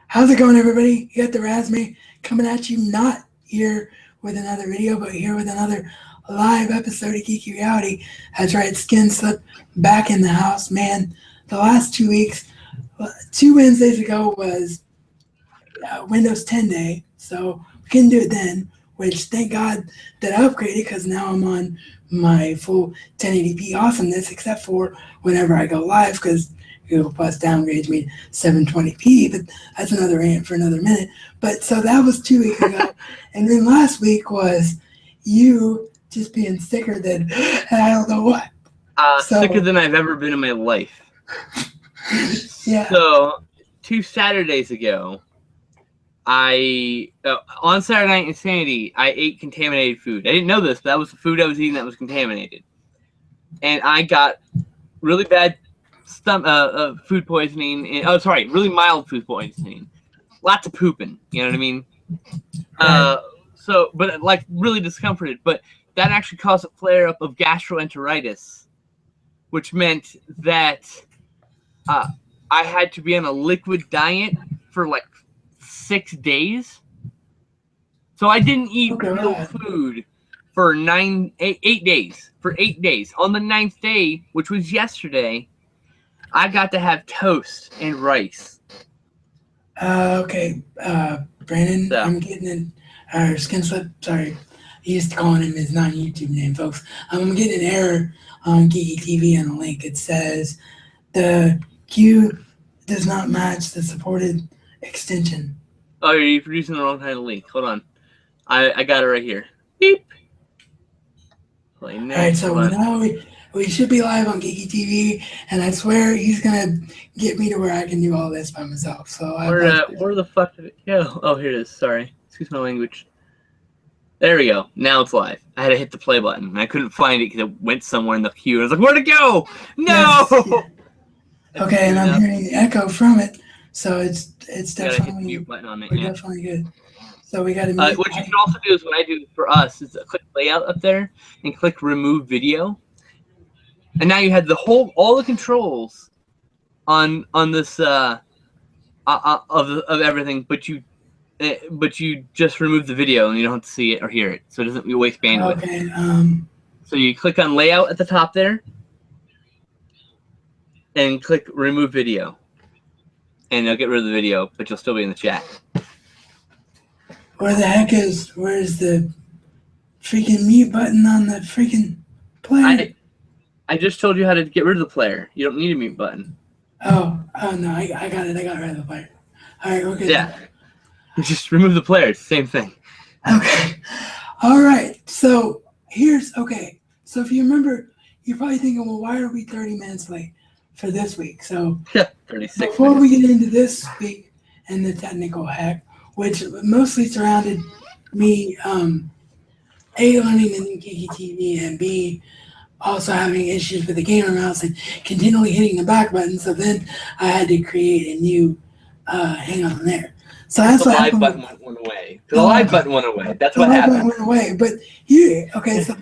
How's it going, everybody? You got the Razme coming at you, not here with another video, but here with another live episode of Geeky Reality. That's right, Skinslip back in the house. Man, the last 2 weeks, 2 Wednesdays ago was Windows 10 day, so we couldn't do it then, which thank God that I upgraded because now I'm on my full 1080p awesomeness, except for whenever I go live because Google Plus downgrades me to 720p, but that's another rant for another minute. But so that was 2 weeks ago. And then last week was you just being sicker than I don't know what. Sicker than I've ever been in my life. Yeah. So 2 Saturdays ago, on Saturday Night Insanity, I ate contaminated food. I didn't know this, but that was the food I was eating that was contaminated. And I got really bad food poisoning. Really mild food poisoning. Lots of pooping. You know what I mean? Right. But like really discomforted. But that actually caused a flare up of gastroenteritis, which meant that I had to be on a liquid diet for like 6 days. So I didn't eat real food for 8 days. For 8 days. On the 9th day, which was yesterday, I got to have toast and rice. Okay. Brandon, So. I'm getting in, or Skinslip, sorry. He used to calling him his non-YouTube name, folks. I'm getting an error on Geeky TV on the link. It says the queue does not match the supported extension. Oh, you're producing the wrong kind of link. Hold on. I got it right here. Beep. All right, so now we should be live on Geeky TV, and I swear he's gonna get me to where I can do all this by myself. So where the fuck did it go? Oh, here it is. Sorry, excuse my language. There we go. Now it's live. I had to hit the play button, and I couldn't find it because it went somewhere in the queue. I was like, "Where'd it go? No!" Yes, yeah. Okay, and I'm hearing the echo from it, so it's definitely hit the mute button on it. We're definitely good. So we got to. What you can also do is what I do for us is click layout up there and click remove video. And now you have all the controls on this of everything, but you just remove the video and you don't have to see it or hear it, so it doesn't waste bandwidth. Okay. So you click on layout at the top there, and click remove video, and it'll get rid of the video, but you'll still be in the chat. Where's the freaking mute button on the freaking player? I just told you how to get rid of the player. You don't need a mute button. Oh no, I got it. I got rid of the player. All right, we're good. Yeah. Just remove the player. It's the same thing. Okay. All right. So So if you remember, you're probably thinking, well, why are we 30 minutes late for this week? So 36 before minutes. we get into this week and the technical hack, which mostly surrounded me, A, learning the new Geeky TV, and B, also having issues with the gamer mouse and continually hitting the back button. So then I had to create a new hang on there. So that's the what live button went away. The live button went away. That's what happened. The live button went away. But so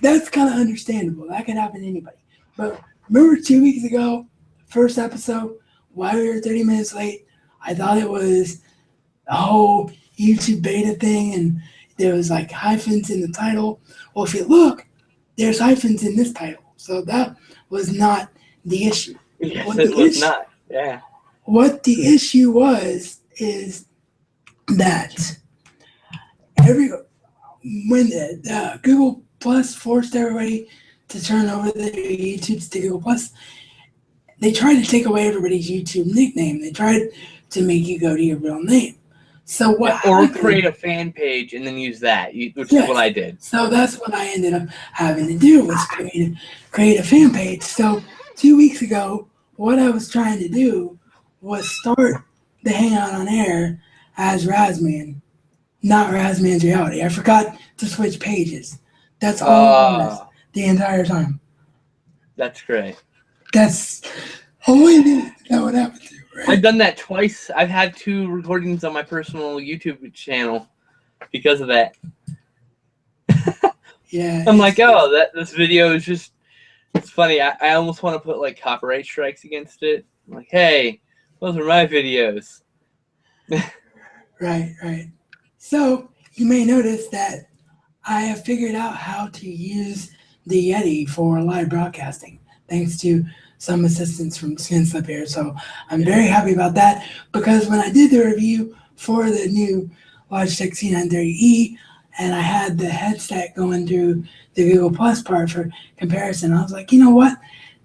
that's kind of understandable. That could happen to anybody. But remember 2 weeks ago, first episode, why we were 30 minutes late? I thought it was a whole YouTube beta thing, and there was like hyphens in the title. Well, if you look, there's hyphens in this title. So that was not the issue. Yes, it was not. Yeah. What the issue was is that when Google Plus forced everybody to turn over their YouTubes to Google Plus, they tried to take away everybody's YouTube nickname. They tried to make you go to your real name. So what? Or create a fan page and then use that, which is what I did. So that's what I ended up having to do was create a fan page. So 2 weeks ago, what I was trying to do was start the Hangout on Air as Razman, not Razman's Reality. I forgot to switch pages. That's all it was the entire time. That's great. That's only that would happen to you, right? I've done that twice. I've had 2 recordings on my personal YouTube channel because of that. Yeah. I'm like, this video is just, it's funny. I almost want to put like copyright strikes against it. I'm like, hey, those are my videos. Right. So you may notice that I have figured out how to use the Yeti for live broadcasting, thanks to some assistance from Skinslip here. So I'm very happy about that, because when I did the review for the new Logitech C930e and I had the headset going through the Google Plus part for comparison, I was like, you know what?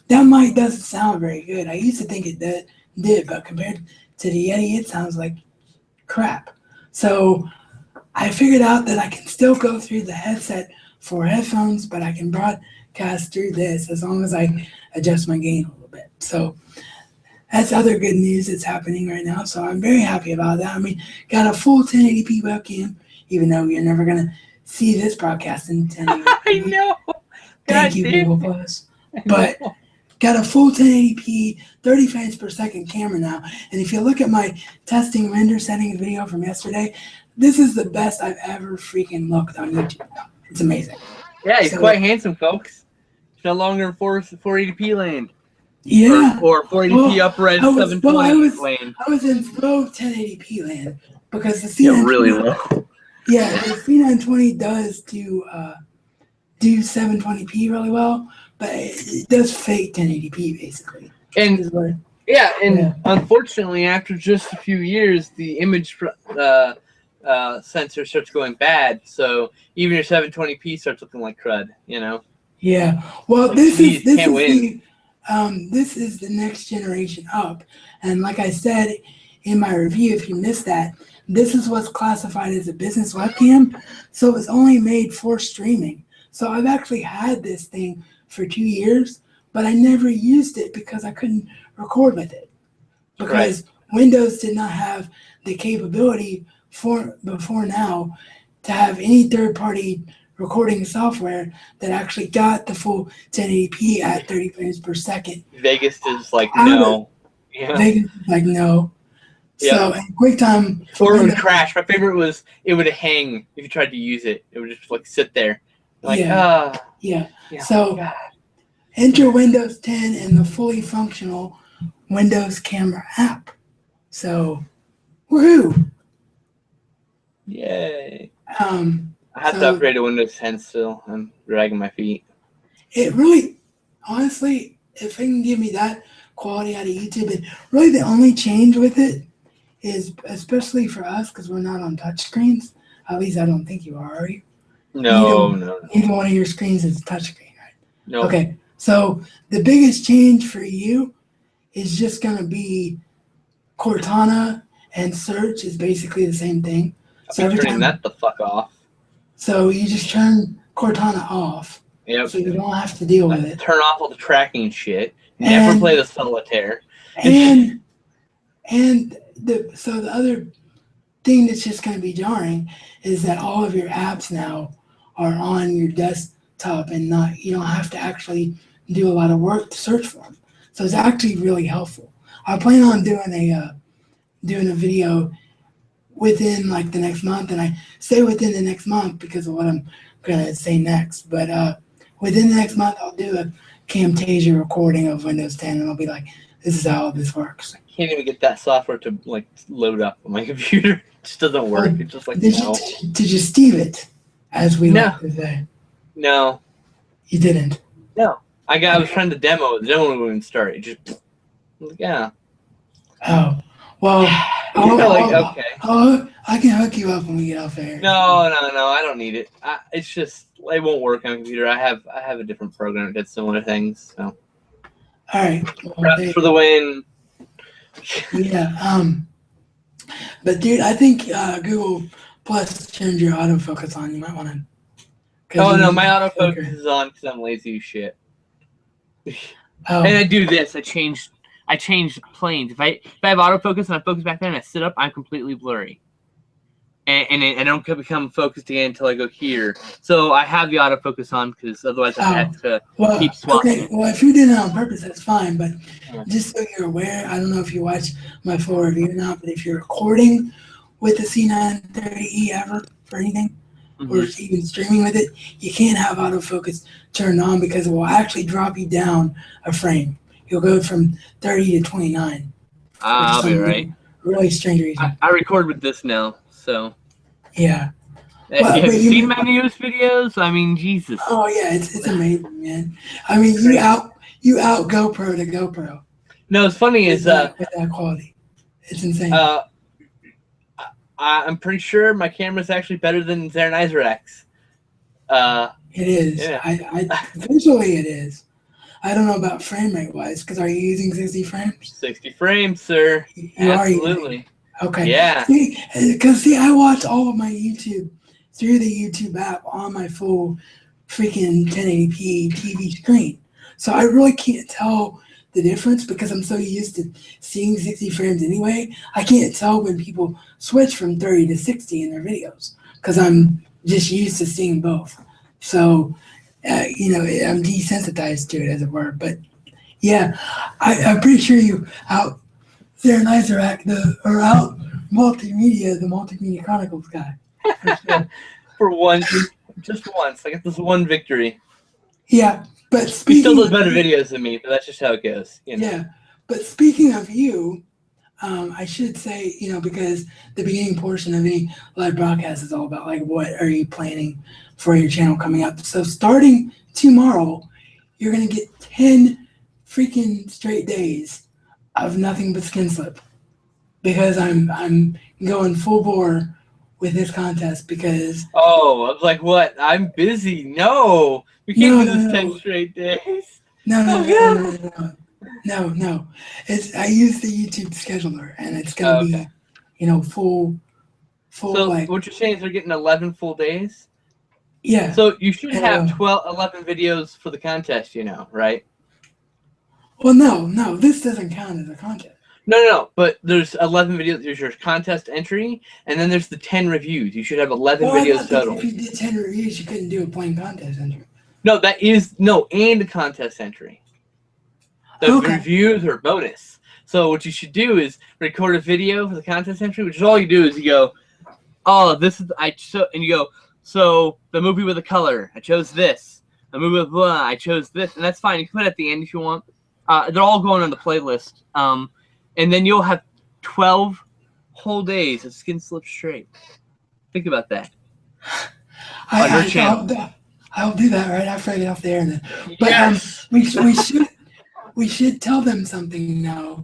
That mic doesn't sound very good. I used to think it did, but compared to the Yeti, it sounds like crap. So I figured out that I can still go through the headset for headphones, but I can broadcast through this as long as I adjust my gain a little bit. So that's other good news that's happening right now. So I'm very happy about that. I mean, got a full 1080p webcam, even though you're never going to see this broadcast in 1080p. I know. Thank you, Google Plus. But got a full 1080p, 30 frames per second camera now. And if you look at my testing render settings video from yesterday, this is the best I've ever freaking looked on YouTube. It's amazing. Yeah, he's quite handsome, folks. He's no longer in 480p land. Yeah. Or 480p upres 720 land. I was in low 1080p land because the C920. Yeah, really low. Yeah, the C920 does do 720p really well, but it does fake 1080p basically. And unfortunately, after just a few years, the image sensor starts going bad. So even your 720p starts looking like crud. You know. Yeah. Well, like, this is the next generation up, and like I said in my review, if you missed that, this is what's classified as a business webcam. So it's only made for streaming. So I've actually had this thing for 2 years, but I never used it because I couldn't record with it. Because Windows did not have the capability before now to have any third-party recording software that actually got the full 1080p at 30 frames per second. Vegas is like, no. Vegas is like, no. Yep. So, in QuickTime... Or it would crash. My favorite was it would hang if you tried to use it. It would just like sit there. Like, yeah. So, enter Windows 10 and the fully functional Windows Camera app. So, woohoo! Yay. I have to upgrade to Windows 10 still. I'm dragging my feet. It really, honestly, if it can give me that quality out of YouTube, and really the only change with it is, especially for us, because we're not on touch screens, at least I don't think you are you? No. Neither one of your screens is a touch screen, right? No. Okay, so the biggest change for you is just going to be Cortana and search is basically the same thing. So I'm turning that the fuck off. So you just turn Cortana off. Yep. So you don't have to deal with it. Turn off all the tracking shit. Never play the solitaire. And the other thing that's just going to be jarring is that all of your apps now are on your desktop and you don't have to actually do a lot of work to search for them. So it's actually really helpful. I plan on doing a video within like the next month, and I say within the next month because of what I'm gonna say next. But within the next month, I'll do a Camtasia recording of Windows 10, and I'll be like, "This is how this works." I can't even get that software to like load up on my computer. It just doesn't work. It's just like did you Steve it, as we like to say? No, you didn't. No, I was trying to demo. The demo wouldn't start. It just yeah. Oh well. Okay. I can hook you up when we get off air. No, I don't need it. It's just it won't work on a computer. I have a different program that does similar things. So. All right. Well, for the win. Yeah. But dude, I think Google Plus turned your autofocus on. You might want to. Oh no, my autofocus is on because I'm lazy as shit. And I do this. I change planes. If I have autofocus and I focus back there and I sit up, I'm completely blurry. And I don't become focused again until I go here. So I have the autofocus on because otherwise I have to keep swapping. Okay, well, if you did it on purpose, that's fine. But just so you're aware, I don't know if you watched my full review or not, but if you're recording with the C930e ever for anything, or even streaming with it, you can't have autofocus turned on because it will actually drop you down a frame. You'll go from 30 to 29. I'll be right. really strange reason. I record with this now, so. Yeah. Have you seen my newest videos? I mean, Jesus. Oh yeah, it's amazing, man. I mean, you out GoPro to GoPro. No, it's funny with that quality. It's insane. I'm pretty sure my camera's actually better than Hendricks. It is. Yeah. I visually it is. I don't know about frame rate wise, because are you using 60 frames? 60 frames, sir. You Absolutely. Okay. Yeah. Because I watch all of my YouTube through the YouTube app on my full freaking 1080p TV screen. So I really can't tell the difference because I'm so used to seeing 60 frames anyway. I can't tell when people switch from 30 to 60 in their videos because I'm just used to seeing both. So, I'm desensitized to it, as it were. But yeah, I'm pretty sure you out there in Isaac, out multimedia, the Multimedia Chronicles guy. For sure. For once, just once. I got this one victory. Yeah, but he still does better videos than me, but that's just how it goes. Yeah, but speaking of you, I should say, because the beginning portion of any live broadcast is all about like what are you planning for your channel coming up. So starting tomorrow, you're gonna get 10 freaking straight days of nothing but Skinslip because I'm going full bore with this contest because I was like, what? I'm busy. No, we can't do this 10 straight days. No. I use the YouTube scheduler, and it's gonna be, full. So like, what you're saying is they're getting 11 full days. Yeah. So you should have 11 videos for the contest, right? Well, no, this doesn't count as a contest. No. But there's 11 videos. There's your contest entry, and then there's the 10 reviews. You should have 11 videos total. If you did 10 reviews, you couldn't do a plain contest entry. No, and a contest entry. The reviews are bonus. So what you should do is record a video for the contest entry, which is all you do is you go, and you go, so the movie with the color, I chose this. The movie with blah, I chose this, and that's fine. You can put it at the end if you want. They're all going on the playlist. And then you'll have 12 whole days of Skinslip straight. Think about that. I'll do that right after I get off the air. Then. But yes. we should tell them something now,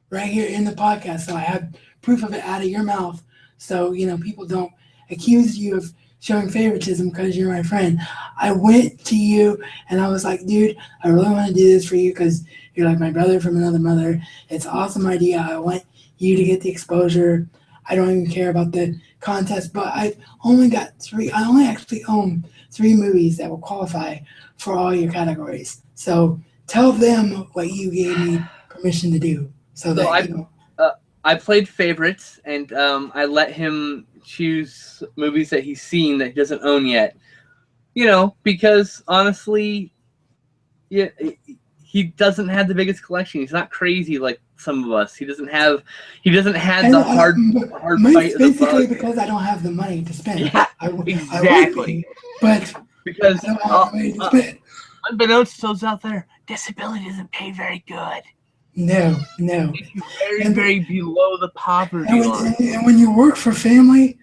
right here in the podcast, so I have proof of it out of your mouth, so people don't accuse you of showing favoritism because you're my friend. I went to you and I was like, dude, I really want to do this for you because you're like my brother from another mother. It's an awesome idea. I want you to get the exposure. I don't even care about the contest, but I only actually own 3 movies that will qualify for all your categories. So tell them what you gave me permission to do. I played favorites, and I let him choose movies that he's seen that he doesn't own yet. Because honestly, he doesn't have the biggest collection. He's not crazy like some of us. He doesn't have the hard fight of the basically because I don't have the money to spend. Yeah, exactly. But because I don't have the money to spend. Unbeknownst to those out there, disability doesn't pay very good. No. It's very below the poverty line. And when you work for family,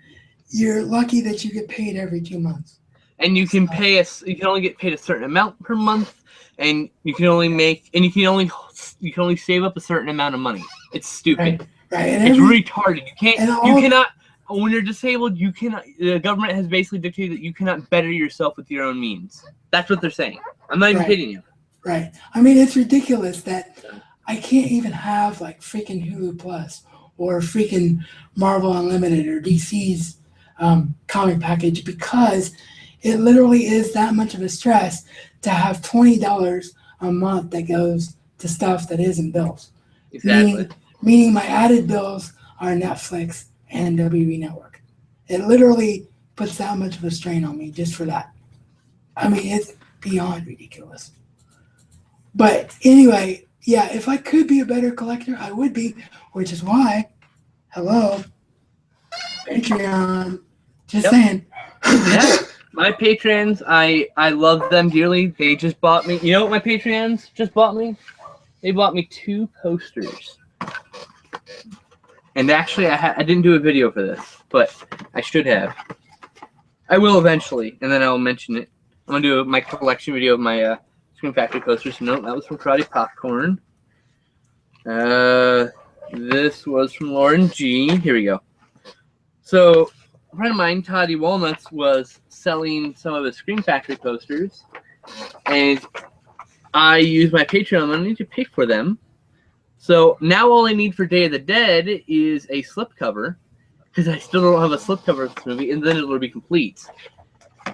you're lucky that you get paid every 2 months. And you can only get paid a certain amount per month, and you can only save up a certain amount of money. It's stupid. Right. It's retarded. You cannot. When you're disabled, you cannot. The government has basically dictated that you cannot better yourself with your own means. That's what they're saying. I'm not even kidding you. Right. I mean, it's ridiculous that I can't even have like freaking Hulu Plus or freaking Marvel Unlimited or DC's comic package because it literally is that much of a stress to have $20 a month that goes to stuff that isn't bills. Exactly. Meaning my added bills are Netflix and WB Network. It literally puts that much of a strain on me just for that. I mean, it's beyond ridiculous. But anyway, yeah, if I could be a better collector, I would be, which is why, hello, Patreon, just saying. Yeah, my Patreons, I love them dearly. They just bought me, you know what my Patreons just bought me? They bought me 2 posters. And actually, I didn't do a video for this, but I should have. I will eventually, and then I'll mention it. I'm going to do my collection video of my Screen Factory posters. No, that was from Karate Popcorn. This was from Lauren G. Here we go. So, a friend of mine, Toddy Walnuts, was selling some of his Screen Factory posters, and I used my Patreon money to pay for them. So now all I need for Day of the Dead is a slipcover, because I still don't have a slipcover of this movie, and then it'll be complete.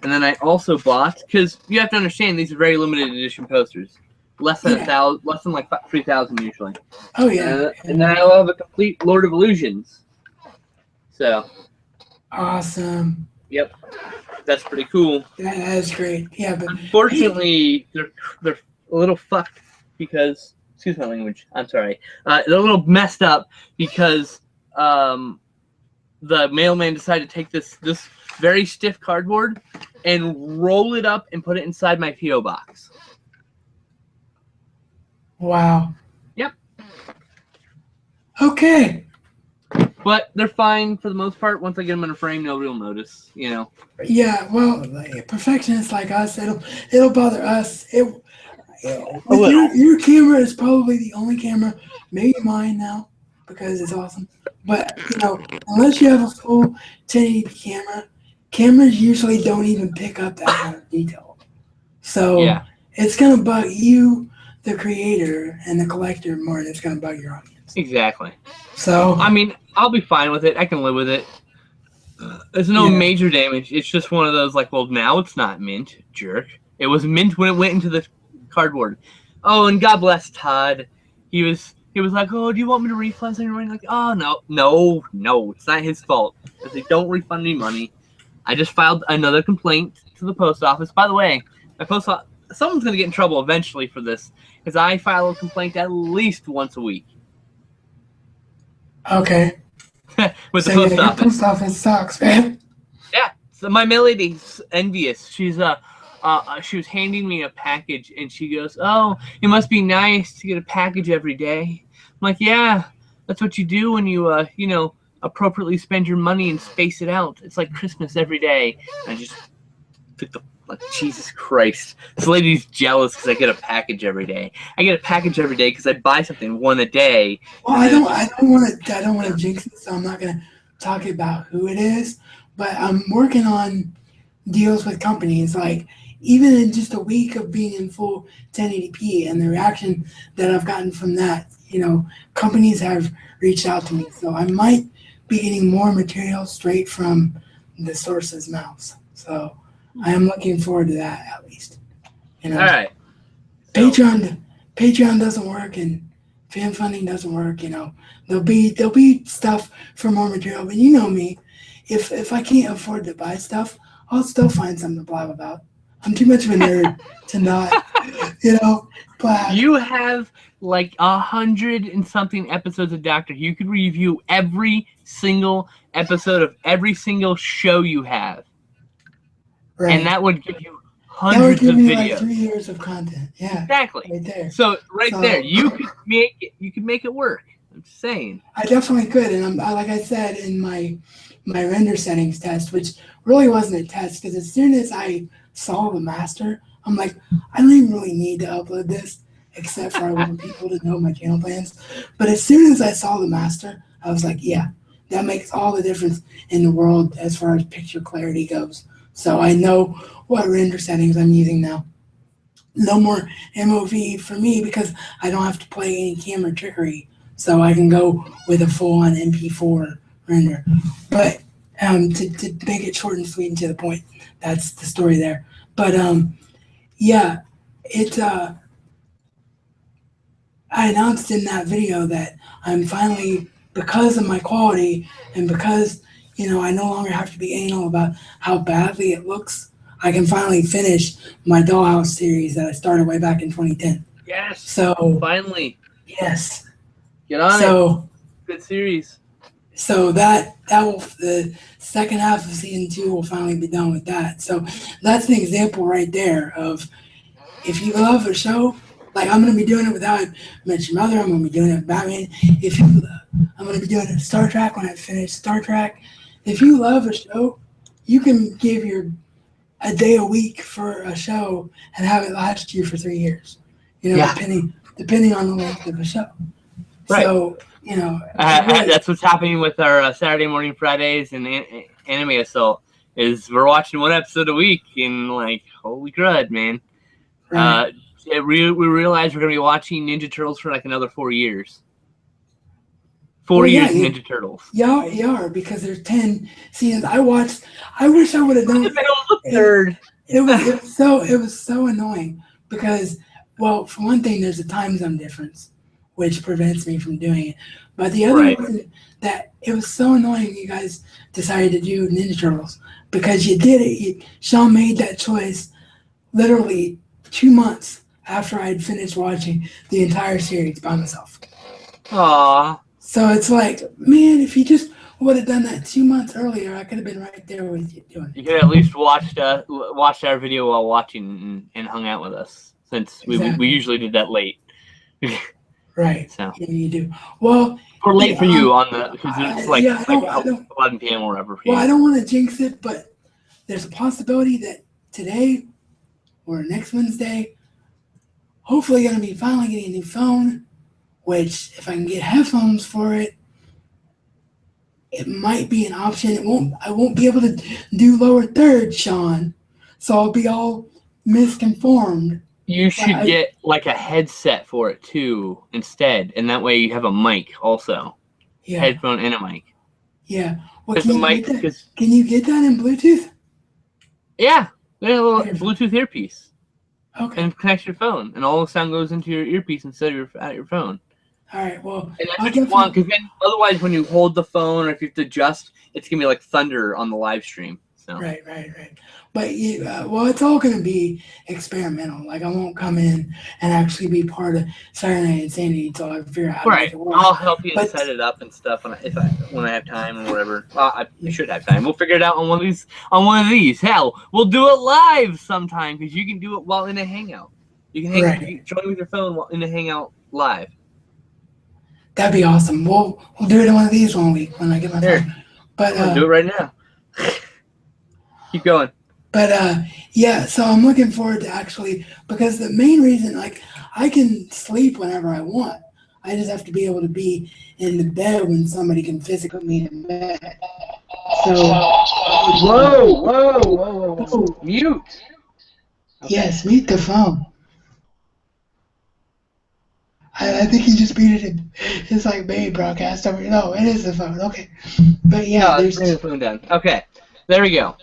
And then I also bought, because you have to understand these are very limited edition posters, less than 1,000, less than like 3,000 usually. Oh yeah. And then I'll have a complete Lord of Illusions. So. Awesome. Yep, that's pretty cool. That is great. Yeah, but unfortunately, they're a little fucked because. Excuse my language. I'm sorry. They're a little messed up because the mailman decided to take this very stiff cardboard and roll it up and put it inside my P.O. box. Wow. Yep. Okay. But they're fine for the most part. Once I get them in a frame, nobody will notice. You know. Yeah. Well, like, perfectionists like us, it'll bother us. Your camera is probably the only camera, maybe mine now, because it's awesome. But, unless you have a full 1080 camera, cameras usually don't even pick up that kind of detail. So it's going to bug you, the creator, and the collector more than it's going to bug your audience. Exactly. So, I mean, I'll be fine with it. I can live with it. There's no major damage. It's just one of those, like, well, now it's not mint, jerk. It was mint when it went into the cardboard. Oh, and God bless Todd. He was like, oh, do you want me to refund something? I'm like, oh, no, it's not his fault. I said, don't refund me money. I just filed another complaint to the post office. By the way, someone's going to get in trouble eventually for this, because I file a complaint at least once a week. Okay. With the post office. The post office sucks, man. Yeah. So my mail lady's envious. She was handing me a package, and she goes, oh, it must be nice to get a package every day. I'm like, yeah, that's what you do when you, appropriately spend your money and space it out. It's like Christmas every day. And I just took Jesus Christ. This lady's jealous because I get a package every day. I get a package every day because I buy something one a day. Well, I don't want to jinx it, so I'm not going to talk about who it is. But I'm working on deals with companies, like, even in just a week of being in full 1080p and the reaction that I've gotten from that, companies have reached out to me. So I might be getting more material straight from the source's mouths. So I am looking forward to that, at least. All right. Patreon doesn't work, and fan funding doesn't work. There'll be stuff for more material, but you know me. If I can't afford to buy stuff, I'll still find something to blab about. I'm too much of a nerd to not, blab. You have like 100 and something episodes of Doctor Who. You could review every single episode of every single show you have. Right. And that would give you hundreds of videos. Like 3 years of content. Yeah. Exactly. Right there. So there, you could make it work. I'm just saying. I definitely could, and like I said in my render settings test, which really wasn't a test, because as soon as I saw the master, I'm like, I don't even really need to upload this, except for I want people to know my channel plans. But as soon as I saw the master, I was like, yeah, that makes all the difference in the world as far as picture clarity goes. So I know what render settings I'm using now. No more MOV for me, because I don't have to play any camera trickery. So I can go with a full-on MP4 render. But to make it short and sweet and to the point, that's the story there. But yeah, I announced in that video that I'm finally, because of my quality and because I no longer have to be anal about how badly it looks, I can finally finish my Dollhouse series that I started way back in 2010. Yes. So finally. Yes. Get on it. Good series. So that will, the second half of season 2 will finally be done with that. So that's an example right there of, if you love a show, Like, I'm going to be doing it without mentioning Mother. I'm going to be doing it Batman. If you, I'm going to be doing it Star Trek when I finish Star Trek. If you love a show, you can give a day a week for a show and have it last you for 3 years. You know, depending on the length of the show. Right. So, you know, that's what's happening with our Saturday Morning Fridays and Anime Assault. Is we're watching one episode a week, and like, holy crud, man! Right. We realize we're gonna be watching Ninja Turtles for like another 4 years. 4 years of Ninja Turtles. Yeah, are because there's 10 seasons. I wish I would have done third. It was so annoying because, well, for one thing, there's a time zone difference, which prevents me from doing it. But the other reason that it was so annoying, you guys decided to do Ninja Turtles because you did it. Sean made that choice literally 2 months after I'd finished watching the entire series by myself. Aww. So it's like, man, if you just would have done that 2 months earlier, I could have been right there with you doing it. You could at least watched our video while watching and hung out with us, since we usually did that late. Right. So yeah, you do. Well, we're late for you on the because it's like 11 p.m. or whatever. Well, I don't want to jinx it, but there's a possibility that today or next Wednesday, hopefully, going to be finally getting a new phone. Which, if I can get headphones for it, it might be an option. I won't be able to do lower third, Sean. So I'll be all misconformed. You should get like a headset for it too instead, and that way you have a mic also. Yeah. Headphone and a mic. Yeah. Well, can you get that in Bluetooth? Yeah. There's a little Bluetooth earpiece. Okay. And connects your phone, and all the sound goes into your earpiece instead of your phone. All right, well, and that's what you want, because then otherwise, when you hold the phone or if you have to adjust, it's gonna be like thunder on the live stream. So. Right. But well, it's all gonna be experimental. Like, I won't come in and actually be part of Saturday Night Insanity until I figure out how to make it work. I'll help you set it up and stuff when I have time or whatever. Well, I should have time. We'll figure it out on one of these. Hell, we'll do it live sometime because you can do it while in a Hangout. You can you can join with your phone while in a Hangout live. That'd be awesome. We'll do it in one of these one week when I get my phone. But I'm gonna do it right now. Keep going. But yeah, so I'm looking forward to actually, because the main reason, like, I can sleep whenever I want. I just have to be able to be in the bed when somebody can physically meet in bed. So whoa. Mute. Okay. Yes, mute the phone. I think he just muted it. It's like baby broadcast over. No, it is the phone. Okay, but yeah, let's bring the phone down. Okay, there we go.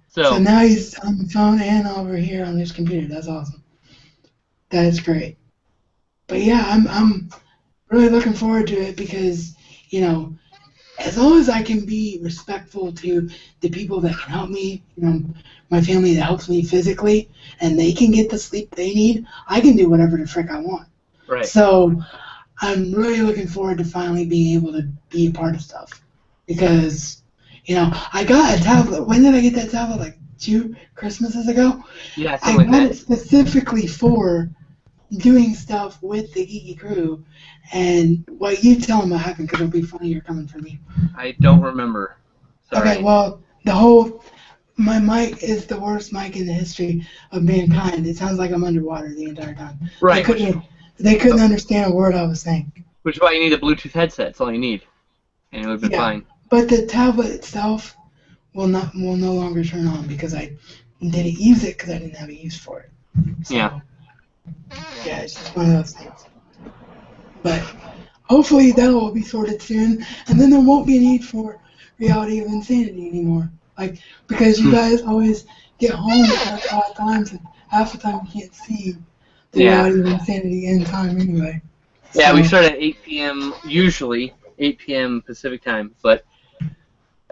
So now he's on the phone and over here on his computer. That's awesome. That is great. But yeah, I'm really looking forward to it because, you know, as long as I can be respectful to the people that can help me, you know, my family that helps me physically, and they can get the sleep they need, I can do whatever the frick I want. Right. So I'm really looking forward to finally being able to be a part of stuff. Because, you know, I got a tablet. When did I get that tablet? Like 2 Christmases ago? Yeah, I got it specifically for doing stuff with the Geeky Crew. And what you tell them what happened, because it'll be funnier coming from you. I don't remember. Sorry. Okay, well, my mic is the worst mic in the history of mankind. It sounds like I'm underwater the entire time. Right. They couldn't understand a word I was saying. Which is why you need a Bluetooth headset. That's all you need. And it would have been fine. But the tablet itself will no longer turn on because I didn't use it because I didn't have a use for it. So, yeah, it's just one of those things. But hopefully that will be sorted soon, and then there won't be a need for Reality of Insanity anymore. Like, because you guys always get home at odd times, and half the time you can't see the Reality of Insanity in time anyway. Yeah, we start at 8 p.m. usually, 8 p.m. Pacific time, but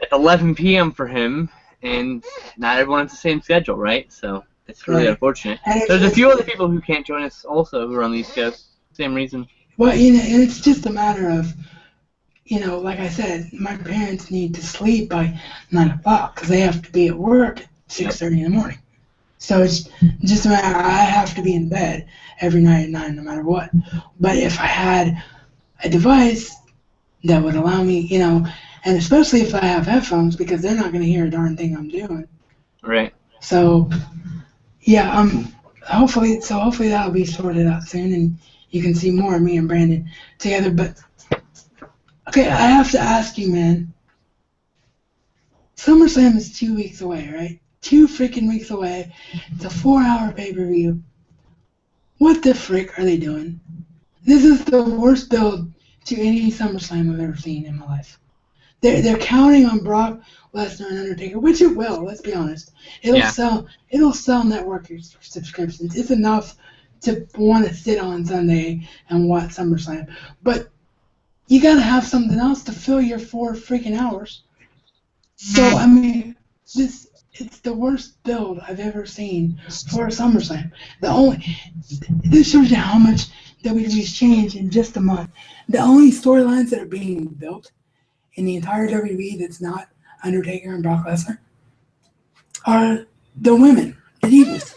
at 11 p.m. for him, and not everyone has the same schedule, right? So it's really unfortunate. There's a few other people who can't join us also who are on the East Coast. Same reason. Well, you know, and it's just a matter of, you know, like I said, my parents need to sleep by 9 o'clock because they have to be at work at 6:30 in the morning. So it's just a matter, I have to be in bed every night at 9 no matter what. But if I had a device that would allow me, you know, and especially if I have headphones, because they're not going to hear a darn thing I'm doing. Right. So, yeah, hopefully that'll be sorted out soon, and you can see more of me and Brandon together. But, okay, I have to ask you, man. SummerSlam is 2 weeks away, right? 2 freaking weeks away. It's a 4-hour pay-per-view. What the frick are they doing? This is the worst build to any SummerSlam I've ever seen in my life. They're counting on Brock Lesnar and Undertaker, which it will. Let's be honest. It'll sell network subscriptions. It's enough to want to sit on Sunday and watch SummerSlam. But you gotta have something else to fill your 4 freaking hours. So I mean, it's the worst build I've ever seen for a SummerSlam. This shows you how much WWE's changed in just a month. The only storylines that are being built in the entire WWE that's not Undertaker and Brock Lesnar are the women, the divas.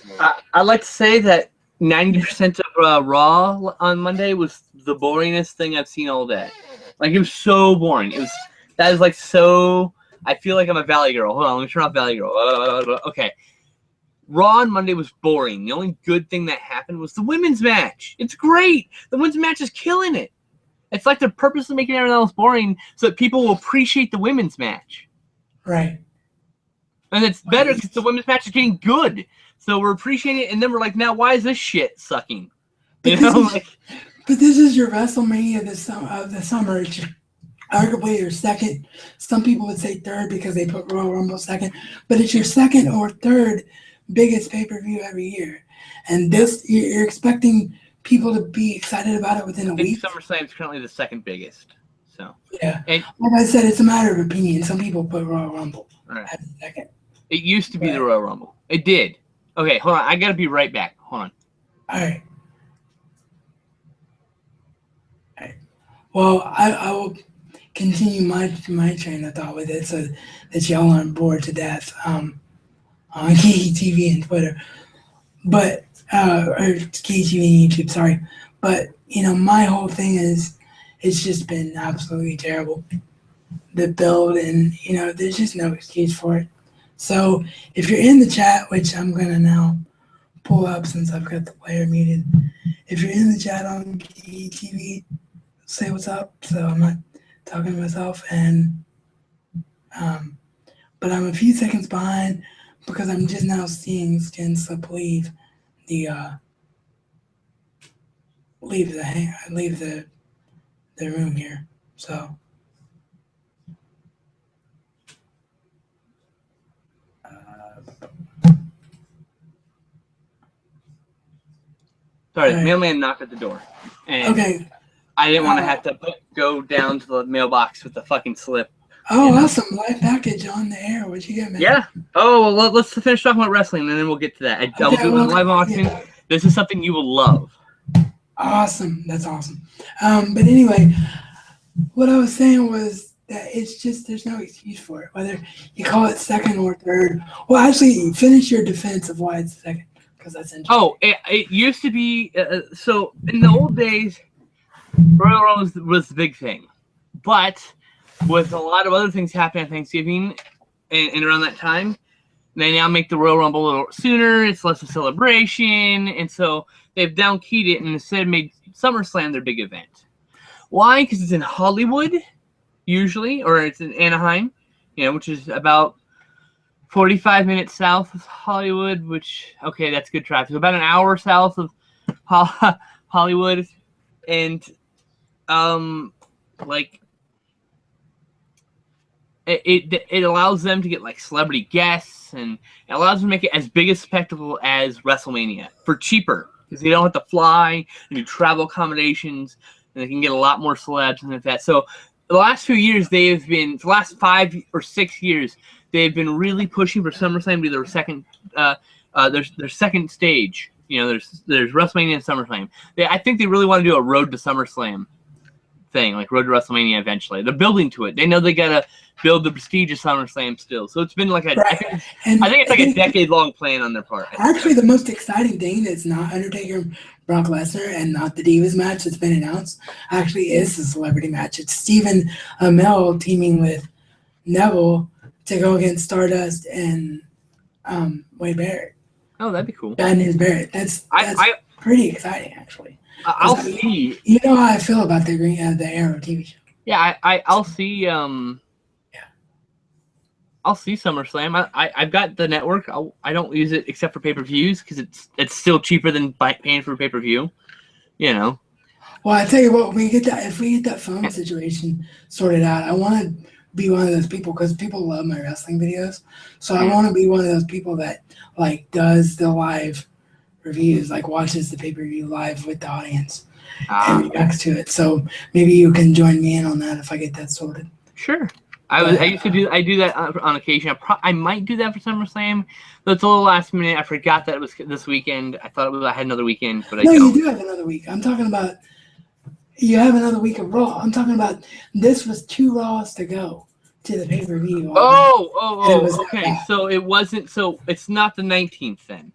I'd like to say that 90% of Raw on Monday was the boringest thing I've seen all day. Like, it was so boring. That is like so. I feel like I'm a Valley Girl. Hold on, let me turn off Valley Girl. Okay. Raw on Monday was boring. The only good thing that happened was the women's match. It's great. The women's match is killing it. It's like they're purposely making everything else boring so that people will appreciate the women's match. Right. And it's better because the women's match is getting good. So we're appreciating it, and then we're like, now why is this shit sucking? But this is your WrestleMania of the summer. It's arguably your second. Some people would say third because they put Royal Rumble second. But it's your second or third biggest pay-per-view every year. And this, you're expecting people to be excited about it within a week. SummerSlam is currently the second biggest. So yeah, like I said, it's a matter of opinion. Some people put Royal Rumble at the second. It used to be the Royal Rumble. It did. Okay, hold on. I gotta be right back. Hold on. All right. Well, I will continue my train of thought with it so that y'all aren't bored to death on Geeky TV and Twitter, but or Geeky TV and YouTube. Sorry, but you know my whole thing is it's just been absolutely terrible. The build, and you know there's just no excuse for it. So if you're in the chat, which I'm gonna now pull up since I've got the player muted, if you're in the chat on Geeky TV, say what's up. So I'm not talking to myself, and but I'm a few seconds behind because I'm just now seeing Skinslip leave the room here. So sorry, the mailman knocked at the door. And okay. I didn't want to have to go down to the mailbox with the fucking slip. Oh, awesome. Live package on the air. What'd you get, man? Yeah. Oh, well, let's finish talking about wrestling, and then we'll get to that. I will do the live auction. Yeah. This is something you will love. Awesome. That's awesome. But anyway, what I was saying was that it's just, there's no excuse for it, whether you call it second or third. Well, actually, finish your defense of why it's second, because that's interesting. Oh, it used to be, so in the old days, Royal Rumble was the big thing. But with a lot of other things happening at Thanksgiving and around that time, they now make the Royal Rumble a little sooner. It's less a celebration. And so they've down-keyed it and instead made SummerSlam their big event. Why? Because it's in Hollywood, usually, or it's in Anaheim, which is about 45 minutes south of Hollywood, which, okay, that's good traffic. About an hour south of Hollywood. And, it allows them to get, like, celebrity guests, and it allows them to make it as big a spectacle as WrestleMania for cheaper, because they don't have to fly and do travel accommodations, and they can get a lot more celebs and like that. So the last few years, for the last 5 or 6 years, they've been really pushing for SummerSlam to be their second, their second stage. There's WrestleMania and SummerSlam. I think they really want to do a Road to SummerSlam thing, like Road to WrestleMania eventually. They're building to it. They know they gotta build the prestige of SummerSlam still. So it's been like I think it's like a decade-long plan on their part. Actually, the most exciting thing that's not Undertaker and Brock Lesnar and not the Divas match that's been announced actually is the celebrity match. It's Stephen Amell teaming with Neville to go against Stardust and Wade Barrett. Oh, that'd be cool. Bad News Barrett. That's pretty exciting, actually. I'll see. You know how I feel about the Arrow TV show. Yeah, I'll see. I'll see SummerSlam. I've got the network. I don't use it except for pay-per-views because it's still cheaper than paying for pay-per-view. You know. Well, I tell you what, if we get that phone situation sorted out, I want to be one of those people because people love my wrestling videos. So I want to be one of those people that like does the live reviews, like watches the pay-per-view live with the audience and reacts to it. So maybe you can join me in on that if I get that sorted. Sure. I do that on occasion. I might do that for SummerSlam, but it's a little last minute. I forgot that it was this weekend. I thought I had another weekend, but no, you do have another week. I'm talking about you have another week of Raw. I'm talking about this was 2 Raws to go to the pay-per-view. Okay. So it wasn't. So it's not the 19th then.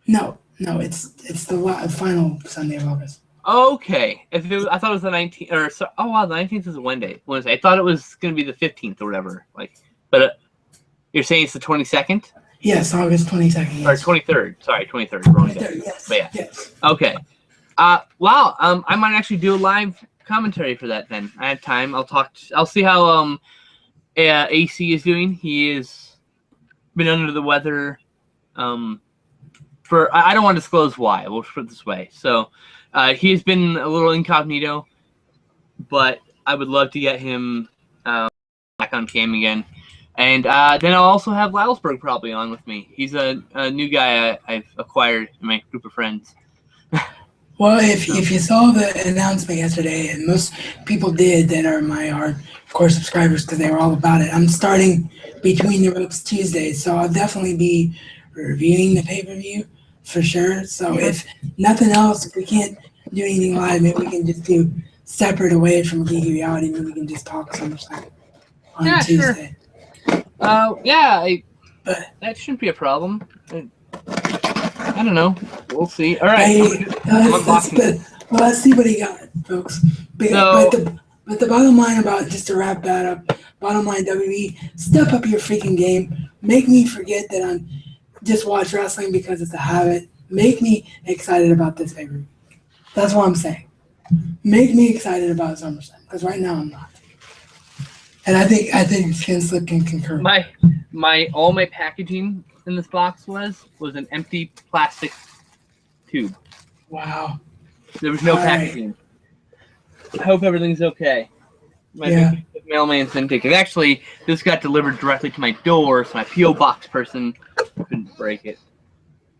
No, it's the final Sunday of August. Okay. I thought it was the 19th. The 19th is a Wednesday. I thought it was going to be the 15th or whatever. But you're saying it's the 22nd? Yes, August 22nd. Yes. Or 23rd. Sorry, 23rd. Wrong day. Yes. But yeah. Yes. Okay. Wow. I might actually do a live commentary for that then. I have time. I'll see how AC is doing. He has been under the weather. I don't want to disclose why. We'll put it this way. So. He has been a little incognito, but I would love to get him back on cam again. And then I'll also have Lylesburg probably on with me. He's a new guy I've acquired in my group of friends. Well, if you saw the announcement yesterday, and most people did that are my hardcore subscribers because they were all about it, I'm starting Between the Ropes Tuesdays, so I'll definitely be reviewing the pay-per-view. For sure. So if nothing else, if we can't do anything live, maybe we can just do separate away from Geeky Reality. Maybe we can just talk SummerSlam on Tuesday. Sure. That shouldn't be a problem. I don't know. We'll see. All right. Let's see what he got, folks. But the bottom line about, just to wrap that up, bottom line, WWE, step up your freaking game. Make me forget that I'm just watch wrestling because it's a habit. Make me excited about this pay-per-view. That's what I'm saying. Make me excited about SummerSlam because right now I'm not. And I think Skinslip can concur. All my packaging in this box was an empty plastic tube. Wow. There was no packaging. I hope everything's okay. My mailman's been taken. Actually, this got delivered directly to my door, so my P.O. box person couldn't break it.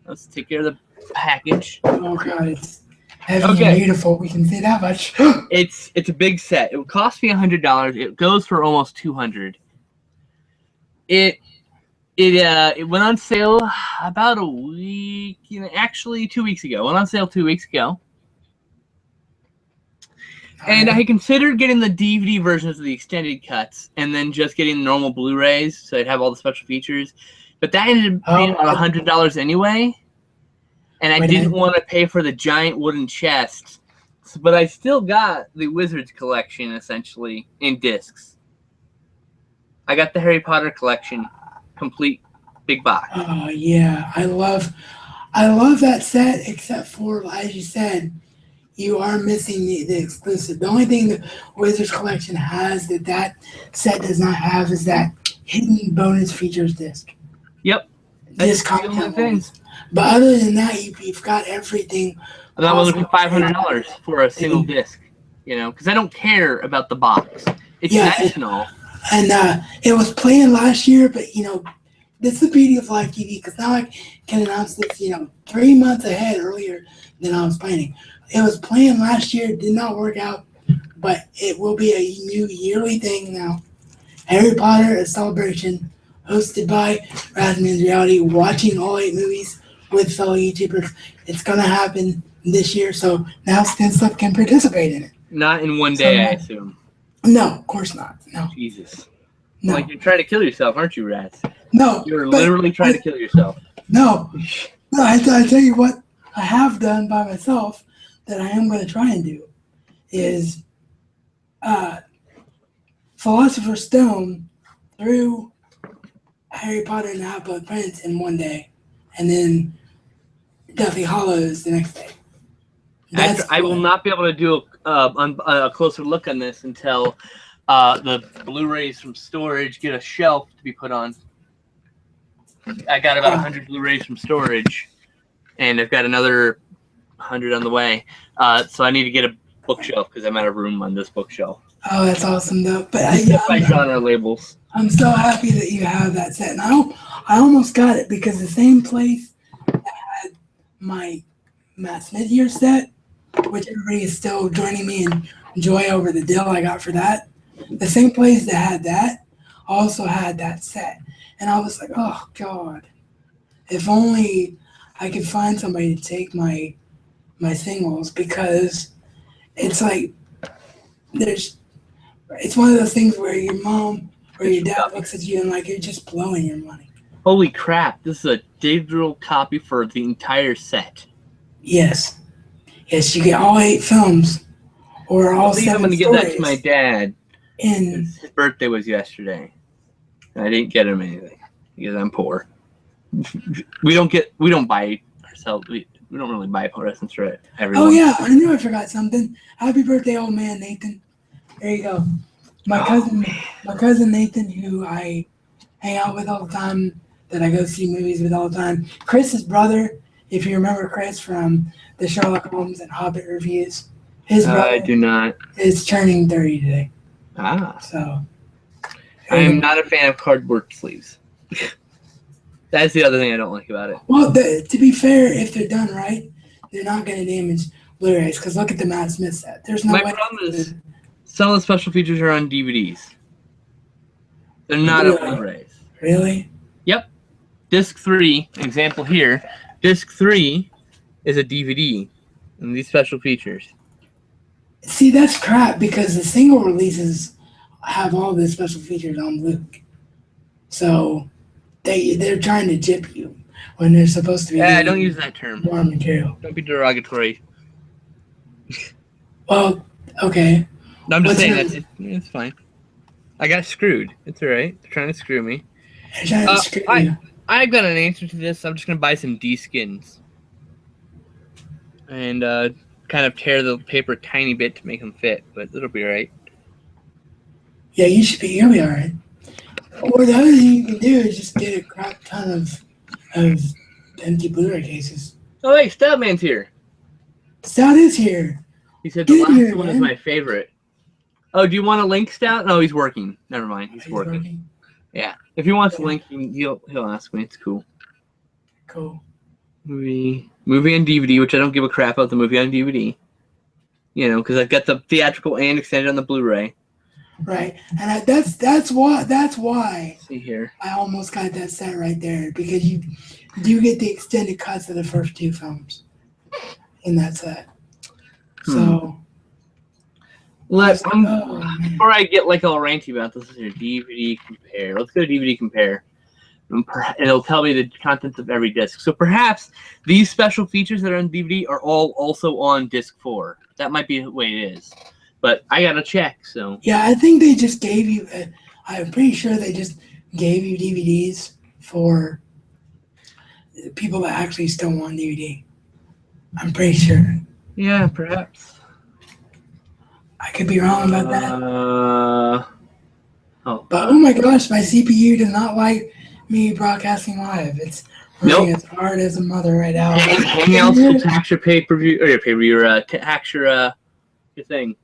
Let's take care of the package. Oh god, it's heavy and beautiful. We can say that much. It's a big set. It would cost me $100. It goes for almost $200. It went on sale about a week. Actually 2 weeks ago. It went on sale 2 weeks ago. And I considered getting the DVD versions of the extended cuts and then just getting normal Blu-rays so I'd have all the special features. But that ended up being about $100 anyway. And I didn't want to pay for the giant wooden chest. But I still got the Wizards collection, essentially, in discs. I got the Harry Potter collection, complete, big box. Oh, yeah. I love that set, except for, as you said, you are missing the exclusive. The only thing the Wizards collection has that set does not have is that hidden bonus features disc. Yep. That's the only thing. But other than that, you've got everything. I'm not looking for $500 for a single disc, because I don't care about the box. It's nice and all. And it was playing last year, but this is the beauty of live TV because now I can announce this, 3 months ahead earlier than I was planning. It was playing last year, did not work out, but it will be a new yearly thing now. Harry Potter, a celebration, hosted by Rasmus Reality, watching all 8 movies with fellow YouTubers. It's going to happen this year, so now Skinslip can participate in it. Not in one So, day, I assume. no, of course not. No, Jesus. no, Like you're trying to kill yourself, aren't you, rats? no. You're but literally trying to kill yourself. No, no. I tell you what I have done by myself that I am going to try and do is Philosopher's Stone through Harry Potter and the Half-Blood Prince in one day, and then Deathly Hollows the next day. I will not be able to do a closer look on this until the Blu-rays from storage get a shelf to be put on. I got about 100 Blu-rays from storage, and I've got another 100 on the way. So I need to get a bookshelf because I'm out of room on this bookshelf. Oh, that's awesome, though. But by genre labels. I'm so happy that you have that set. And I almost got it because the same place that had my Matt Smith year set, which everybody is still joining me in joy over the deal I got for that. The same place that had that also had that set. And I was like, oh, God. If only I could find somebody to take my singles, because it's like it's one of those things where your mom or your dad looks at you and like you're just blowing your money. Holy crap, this is a digital copy for the entire set. Yes. Yes, you get all 8 films or all 7 I'm going to give that to my dad. And his birthday was yesterday. I didn't get him anything because I'm poor. We don't buy ourselves. We don't really buy presents for everyone. Oh yeah, I knew I forgot something. Happy birthday, old man Nathan. There you go. My cousin Nathan, who I hang out with all the time, that I go see movies with all the time. Chris's brother, if you remember Chris from the Sherlock Holmes and Hobbit reviews, his brother I do not. is turning 30 today. So I am not a fan of cardboard sleeves. That's the other thing I don't like about it. Well, to be fair, if they're done right, they're not going to damage Blu-rays. Because look at the Matt Smith set. There's no way. My problem is some of the special features are on DVDs. They're not on Blu-rays. Really? Yep. Disc 3, example here. Disc 3 is a DVD, and these special features. See, that's crap because the single releases have all the special features on Luke. So they're trying to jip you when they're supposed to be. Yeah, don't use that term. More material. Don't be derogatory. Well, okay. No, I'm just saying it's fine. I got screwed. It's all right. They're trying to screw me. They're trying to screw you. I've got an answer to this. I'm just gonna buy some D-skins and kind of tear the paper a tiny bit to make them fit, but it'll be all right. Yeah, you'll be all right. Or the other thing you can do is just get a crap ton of empty Blu-ray cases. Oh, hey, Stoutman's here. Stout is here. He said the last one is my favorite. Oh, do you want a link, Stout? No, he's working. Never mind. He's working. Yeah. If he wants a link, he'll ask me. It's cool. Cool. Movie on DVD, which I don't give a crap about the movie on DVD. You know, because I've got the theatrical and extended on the Blu-ray. Right, and that's why. See here. I almost got that set right there because you do get the extended cuts of the first 2 films in that set. So, before I get like all ranty about this, is your DVD compare. Let's go to DVD compare, and it'll tell me the contents of every disc. So perhaps these special features that are on DVD are all also on disc 4. That might be the way it is. But I gotta check. So yeah, I think they just gave you. I'm pretty sure they just gave you DVDs for people that actually still want DVD. I'm pretty sure. Yeah, perhaps. I could be wrong about that. But oh my gosh, my CPU does not like me broadcasting live. It's running as hard as a mother right now. Hangouts will tax your pay-per-view or your pay-per-view tax your thing.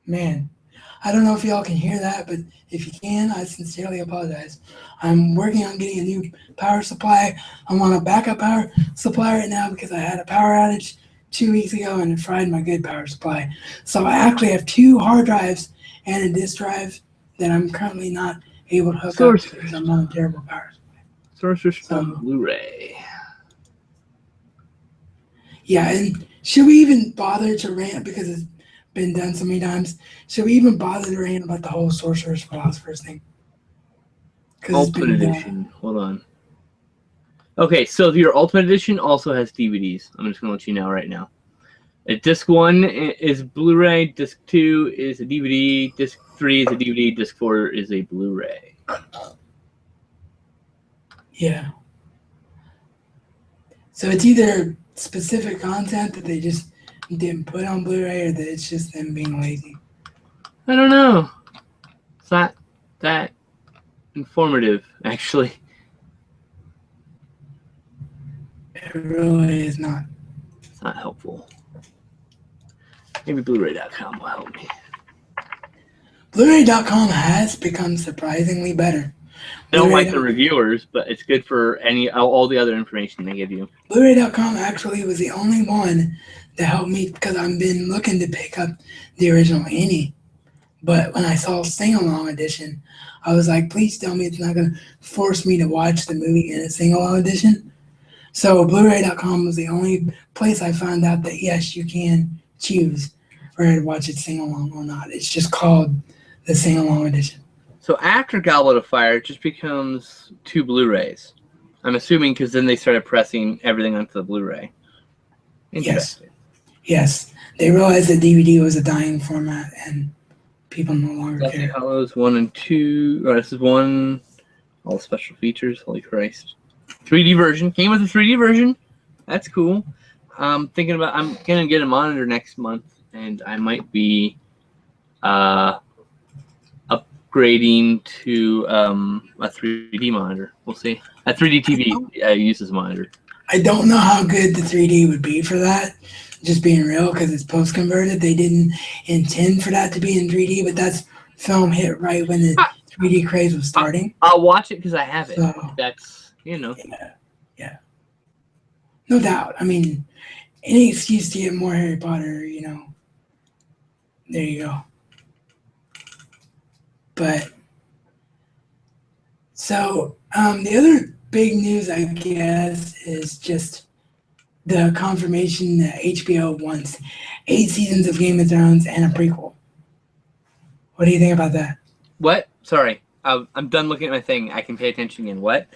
Man, I don't know if y'all can hear that, but if you can, I sincerely apologize. I'm working on getting a new power supply. I'm on a backup power supply right now because I had a power outage 2 weeks ago and it fried my good power supply. So I actually have 2 hard drives and a disk drive that I'm currently not able to hook up because I'm on a terrible power supply. Sorcerer's Stone Blu-ray. Yeah, and Should we even bother to rant, because it's been done so many times? Should we even bother to rant about the whole Sorcerer's Philosopher's thing? Because it's Ultimate been Edition. Hold on. Okay, so your Ultimate Edition also has DVDs. I'm just gonna let you know right now. Disc 1 is Blu-ray. Disc 2 is a DVD. Disc 3 is a DVD. Disc 4 is a Blu-ray. Yeah. So it's either specific content that they just didn't put on Blu-ray, or that it's just them being lazy. I don't know. It's not that informative, actually. It really is not. It's not helpful. Maybe Blu-ray.com will help me. Blu-ray.com has become surprisingly better. I don't like the reviewers, but it's good for all the other information they give you. Blu-ray.com actually was the only one that helped me, because I've been looking to pick up the original Annie. But when I saw Sing-Along Edition, I was like, please tell me it's not going to force me to watch the movie in a Sing-Along Edition. So Blu-ray.com was the only place I found out that, yes, you can choose whether to watch it Sing-Along or not. It's just called the Sing-Along Edition. So after Goblet of Fire, it just becomes 2 Blu-rays. I'm assuming because then they started pressing everything onto the Blu-ray. Yes. They realized that DVD was a dying format and people no longer Deathly care. Hallows 1 and 2. Oh, this is 1. All the special features. Holy Christ. 3D version. Came with a 3D version. That's cool. I'm thinking about, I'm going to get a monitor next month, and I might be upgrading to a 3D monitor. We'll see. A 3D TV uses a monitor. I don't know how good the 3D would be for that, just being real, because it's post-converted. They didn't intend for that to be in 3D, but that's film hit right when the 3D craze was starting. I'll watch it because I have it. So, that's, you know. Yeah. No doubt. I mean, any excuse to get more Harry Potter, you know, there you go. But, so, the other big news, I guess, is just the confirmation that HBO wants 8 seasons of Game of Thrones and a prequel. What do you think about that? What? Sorry. I'm done looking at my thing. I can pay attention again. What?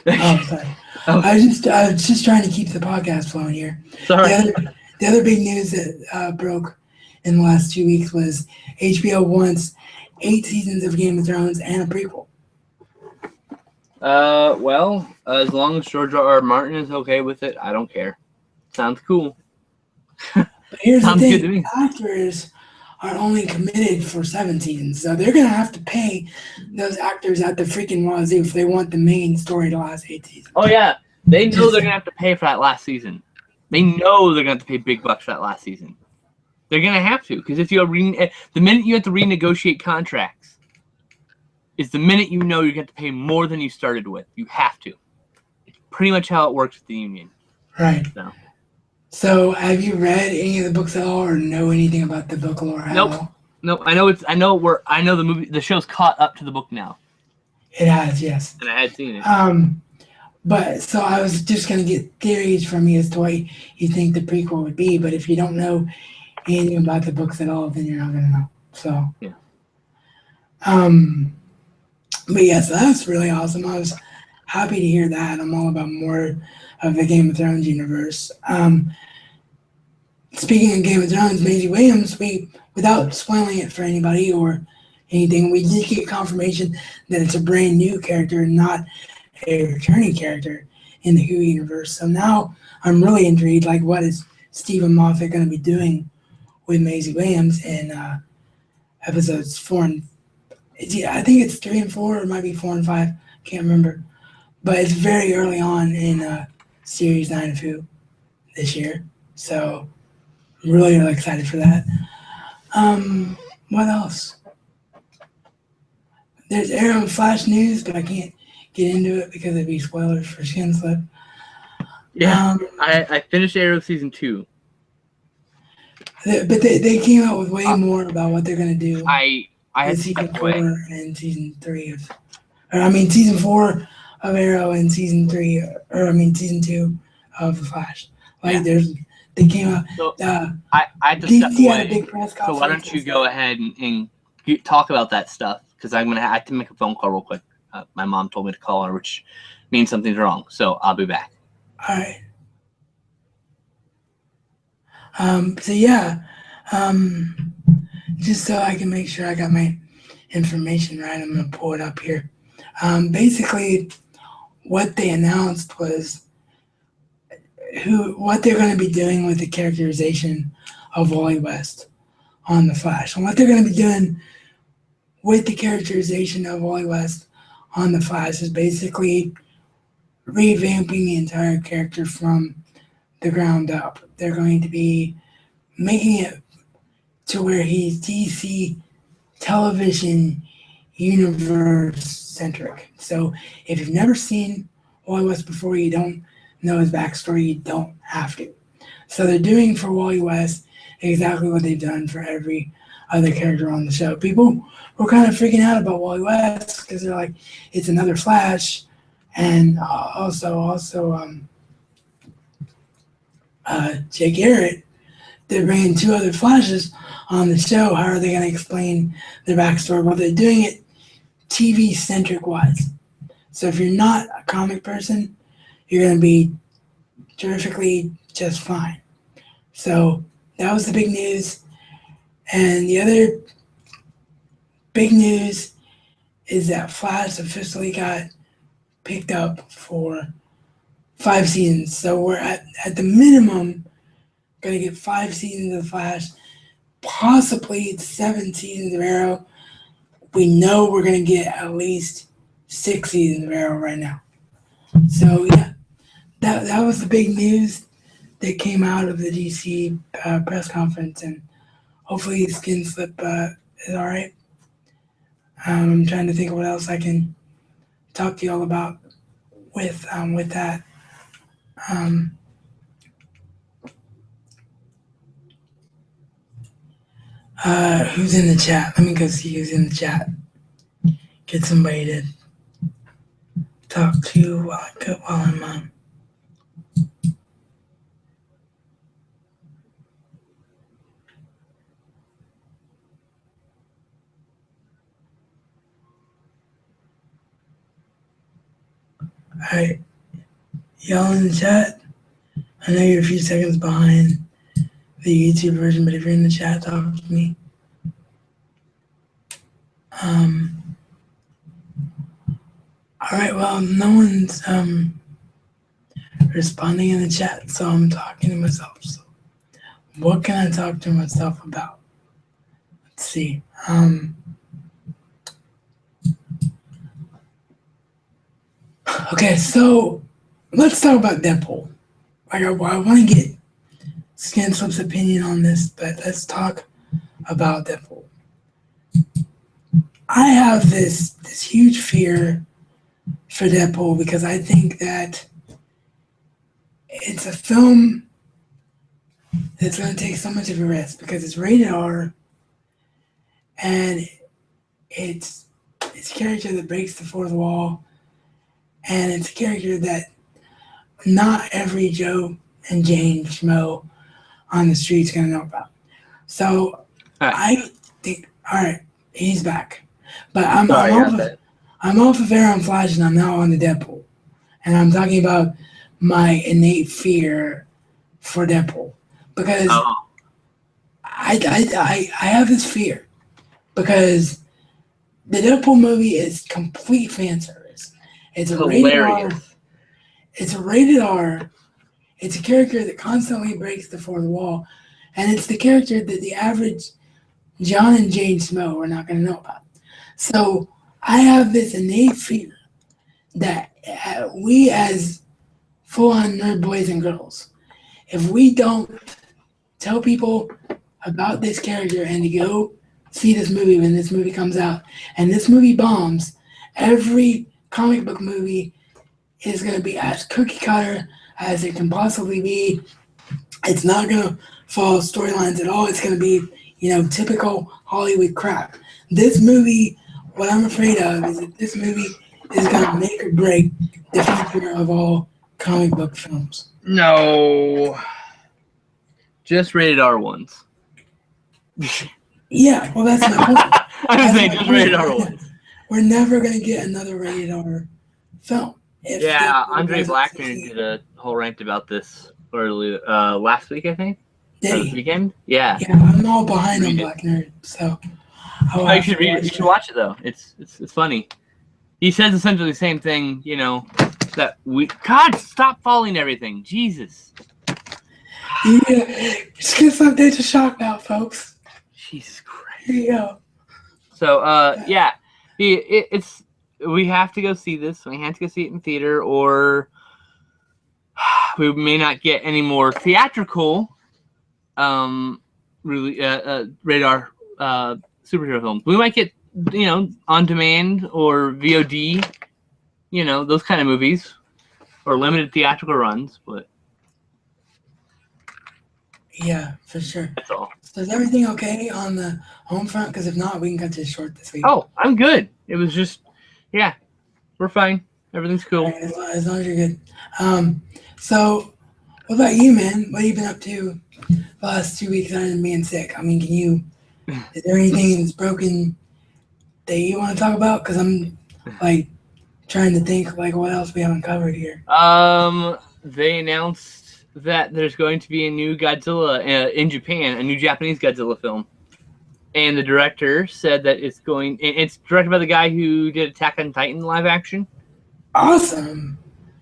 Oh, sorry. Oh. I was just trying to keep the podcast flowing here. Sorry. The other big news that broke in the last 2 weeks was HBO wants 8 seasons of Game of Thrones and a prequel. Well, as long as George R.R. Martin is okay with it, I don't care. Sounds cool. But here's Sounds the good to thing: me. actors are only committed for 7 seasons, so they're gonna have to pay those actors at the freaking wazoo if they want the main story to last 8 seasons. Oh yeah, they know they're gonna have to pay for that last season. They know they're gonna have to pay big bucks for that last season. They're gonna have to, because if you the minute you have to renegotiate contracts, is the minute you know you're gonna have to pay more than you started with. You have to. It's pretty much how it works with the union. Right. So, have you read any of the books at all, or know anything about the book lore at all? Nope. I know the show's caught up to the book now. It has, yes. And I had seen it. But so I was just gonna get theories from you as to what you think the prequel would be. But if you don't know anything about the books at all, then you're not gonna know. So yeah. But yeah, so that's really awesome. I was happy to hear that. I'm all about more of the Game of Thrones universe. Speaking of Game of Thrones, Maisie Williams, without spoiling it for anybody or anything, we did get confirmation that it's a brand new character, not a returning character in the Who universe. So now I'm really intrigued, like, what is Stephen Moffat going to be doing with Maisie Williams in episodes 4 and I think it's 3 and 4, or it might be 4 and 5, can't remember. But it's very early on in Series 9 of Who this year. So I'm really, really excited for that. What else? There's Arrow and Flash news, but I can't get into it because it'd be spoilers for Skinslip. Yeah, I finished Arrow season 2. But they came out with way more about what they're going to do. I had season 4 and season 3 of, season 4 of Arrow and season 2 of The Flash. Like, that came out. So I had to step DC away. had a big press conference. So why don't you go ahead and talk about that stuff? Because I have to make a phone call real quick. My mom told me to call her, which means something's wrong. So I'll be back. All right. So yeah, just so I can make sure I got my information right, I'm gonna pull it up here. Basically, what they announced was what they're going to be doing with the characterization of Wally West on The Flash, and what they're going to be doing with the characterization of Wally West on The Flash is basically revamping the entire character from the ground up. They're going to be making it to where he's DC television universe centric. So if you've never seen Wally West before, you don't know his backstory, you don't have to. So they're doing for Wally West exactly what they've done for every other character on the show. People were kind of freaking out about Wally West because they're like, it's another Flash, and also Jay Garrett. They're bringing two other Flashes on the show. How are they going to explain their backstory? Well, they're doing it TV-centric wise. So if you're not a comic person, you're going to be terrifically just fine. So that was the big news. And the other big news is that Flash officially got picked up for 5 seasons. So we're at the minimum going to get 5 seasons of Flash, possibly 7 seasons of Arrow. We know we're going to get at least 6 seasons of Arrow right now. So yeah, that was the big news that came out of the DC press conference, and hopefully Skinslip is all right. I'm trying to think of what else I can talk to you all about with that. Who's in the chat? Let me go see who's in the chat. Get somebody to talk to while I'm on. All right, y'all in the chat. I know you're a few seconds behind the YouTube version, but if you're in the chat, talk to me. All right, well, no one's responding in the chat, so I'm talking to myself. So what can I talk to myself about? Let's see. Okay, so let's talk about Deadpool. Like, I want to get Skinslip's opinion on this, but let's talk about Deadpool. I have this huge fear for Deadpool because I think that it's a film that's going to take so much of a risk because it's rated R, and it's a character that breaks the fourth wall, and it's a character that not every Joe and Jane Schmo on the street's going to know about. So I think, all right, he's back. But I'm off of Arrow and Flash, and I'm now on the Deadpool. And I'm talking about my innate fear for Deadpool. Because I have this fear. Because the Deadpool movie is complete fan service. It's a rated R. It's a rated R. It's a character that constantly breaks the fourth wall. And it's the character that the average John and Jane Snow are not going to know about. So I have this innate fear that we as full-on nerd boys and girls, if we don't tell people about this character and to go see this movie when this movie comes out, and this movie bombs, every comic book movie is going to be as cookie cutter as it can possibly be. It's not going to follow storylines at all. It's going to be, typical Hollywood crap. This movie, what I'm afraid of is that this movie is going to make or break the future of all comic book films. No. Just rated R ones. Yeah, well, that's my point. I was saying just rated R ones. We're never going to get another rated R film. Yeah, Andre Blackner did a whole rant about this early last week, I think. Did Or he? weekend? Yeah. Yeah, I'm all behind on Black Nerd, so oh, you should read it. You should watch it though. It's funny. He says essentially the same thing, you know, that God, stop following everything. Jesus. Yeah, Skinslip update to shock now, folks. Jesus Christ. Here you go. So, yeah, it's we have to go see this. We have to go see it in theater, or we may not get any more theatrical, really, radar superhero films. We might get, you know, on demand or VOD, you know, those kind of movies, or limited theatrical runs, but. Yeah, for sure. That's all. So is everything okay on the home front? Because if not, we can cut this short this week. Oh, I'm good. It was just, yeah, we're fine. Everything's cool. Right, as long as you're good. So what about you, man? What have you been up to the last 2 weeks other than being sick? I mean, is there anything that's broken that you want to talk about? Because I'm, like, trying to think, like, what else we haven't covered here. They announced that there's going to be a new Godzilla in Japan, a new Japanese Godzilla film. And the director said that it's directed by the guy who did Attack on Titan live action. Awesome.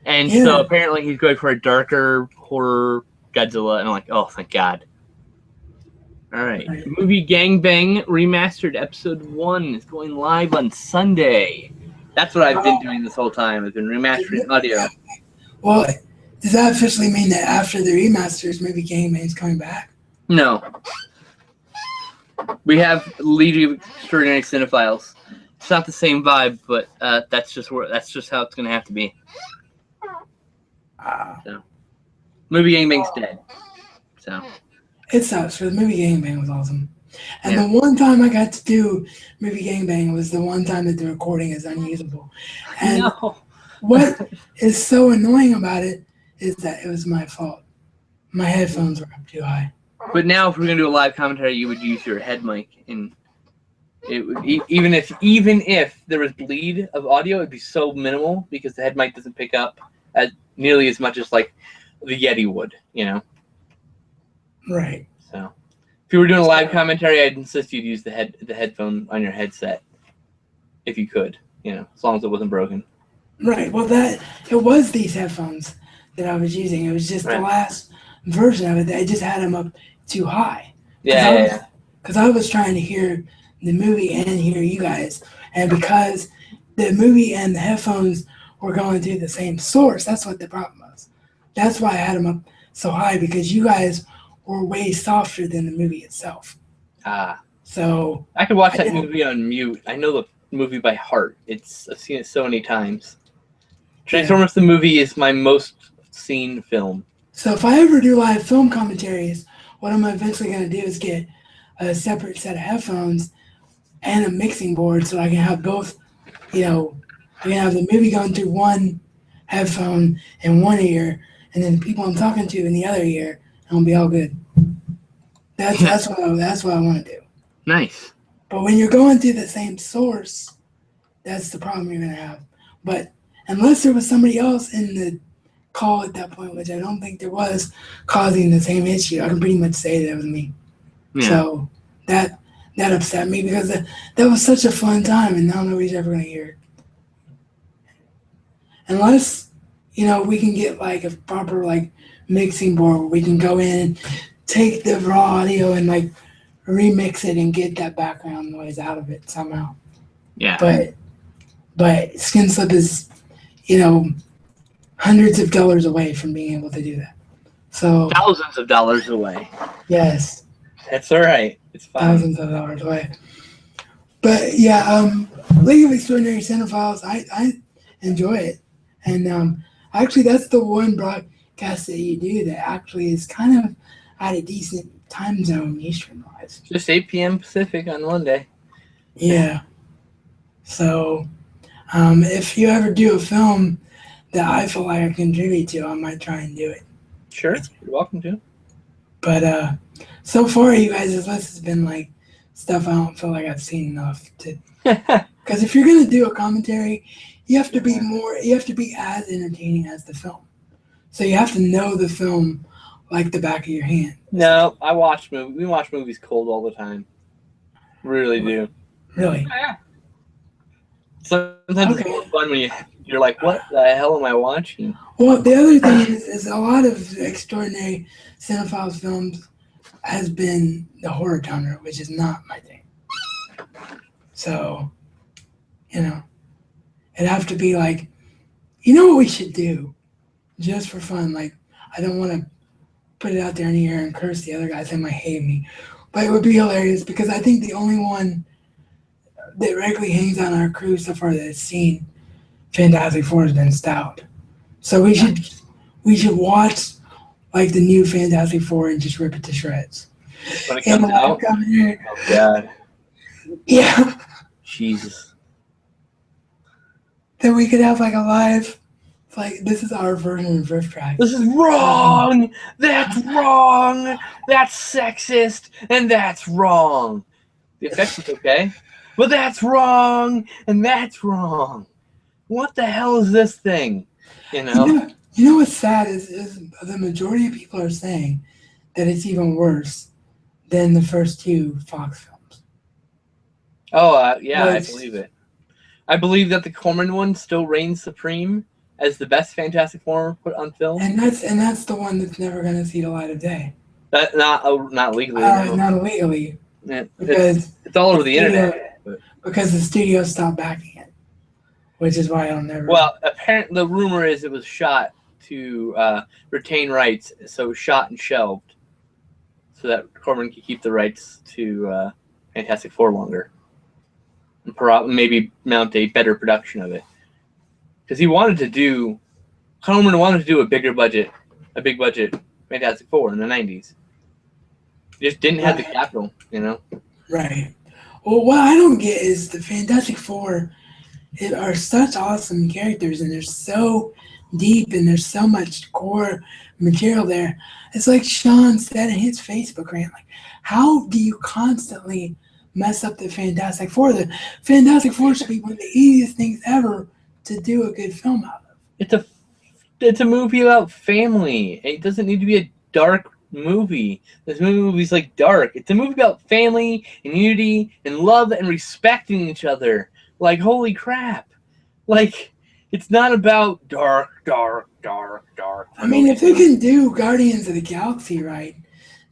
And so apparently he's going for a darker horror Godzilla. And I'm like, oh, thank God. All right. Movie Gangbang Remastered Episode 1 is going live on Sunday. That's what I've been doing this whole time. I've been remastering audio. Well, does that officially mean that after the remasters, maybe Gangbang's coming back? No. We have League of Extraordinary Cinephiles. It's not the same vibe, but that's just how it's gonna have to be. So, movie Gangbang's dead. So it sucks. The movie Gangbang was awesome, and the one time I got to do movie Gangbang was the one time that the recording is unusable. And what is so annoying about it is that it was my fault. My headphones were up too high. But now, if we're gonna do a live commentary, you would use your head mic, and it would even if there was bleed of audio, it'd be so minimal because the head mic doesn't pick up nearly as much as like the Yeti would, you know. Right. So, if you were doing a live commentary, I'd insist you'd use the headphone on your headset, if you could, you know, as long as it wasn't broken. Right. Well, it was these headphones that I was using. It was just the last version of it that I just had them up too high. Yeah. Because I was trying to hear the movie and hear you guys, and because the movie and the headphones were going through the same source, that's what the problem was. That's why I had them up so high, because you guys were way softer than the movie itself. So I could watch that movie on mute. I know the movie by heart. I've seen it so many times. Transformers the movie is my most seen film. So if I ever do live film commentaries, what I'm eventually going to do is get a separate set of headphones and a mixing board so I can have both, you know, I can have the movie going through one headphone in one ear and then the people I'm talking to in the other ear, and it'll be all good. That's what I want to do. Nice. But when you're going through the same source, that's the problem you're going to have. But unless there was somebody else in the call at that point, which I don't think there was, causing the same issue, I can pretty much say that it was me. Yeah. So that upset me, because that was such a fun time, and now nobody's ever going to hear it. Unless, you know, we can get like a proper like mixing board where we can go in and take the raw audio and like remix it and get that background noise out of it somehow. Yeah. But Skinslip is, you know, hundreds of dollars away from being able to do that. So thousands of dollars away. Yes. That's all right. It's fine. Thousands of dollars away. But yeah, League of Extraordinary Cinephiles, I enjoy it. And actually that's the one broadcast that you do that actually is kind of at a decent time zone Eastern wise. Just 8 p.m. Pacific on Monday. Yeah. So if you ever do a film that I feel like I contribute to, I might try and do it. Sure. You're welcome to. But so far, you guys' list has been like stuff I don't feel like I've seen enough to. Because if you're gonna do a commentary, you have to be you have to be as entertaining as the film. So you have to know the film like the back of your hand. No, I watch movies. We watch movies cold all the time. Really do. Really? Yeah. Sometimes it's more fun when you're like, what the hell am I watching? Well, the other thing is a lot of extraordinary cinephiles films has been the horror genre, which is not my thing. So, it'd have to be like, you know what we should do, just for fun. Like, I don't want to put it out there in the air and curse the other guys. They might hate me, but it would be hilarious because I think the only one that regularly hangs on our crew so far that has seen Fantastic Four has been Stout. So we should watch like the new Fantastic Four and just rip it to shreds. When it comes out? Oh, God. Yeah. Jesus. Then we could have like a live, like, this is our version of Riff Track. This is wrong! That's wrong! That's sexist! And that's wrong! The effects is okay. But that's wrong! And that's wrong! What the hell is this thing? You know what's sad is the majority of people are saying that it's even worse than the first two Fox films. Oh, yeah, I believe it. I believe that the Corman one still reigns supreme as the best Fantastic Four put on film. And that's the one that's never going to see the light of day. Not legally. No. Not illegally. Yeah, because it's all over the internet. Because the studio stopped backing it, which is why I'll never. Well, apparently the rumor is it was shot to retain rights, so it was shot and shelved, so that Corman could keep the rights to Fantastic Four longer, and maybe mount a better production of it. Because Corman wanted to do a big budget Fantastic Four in the 90s. He just didn't have the capital, Right. Well, what I don't get is the Fantastic Four are such awesome characters, and they're so deep, and there's so much core material there. It's like Sean said in his Facebook rant, like, how do you constantly mess up the Fantastic Four? The Fantastic Four should be one of the easiest things ever to do a good film out of. It's a movie about family. It doesn't need to be a dark movie. This movie's like dark. It's a movie about family and unity and love and respecting each other. Like, holy crap. Like, it's not about dark. I mean, if they can do Guardians of the Galaxy right,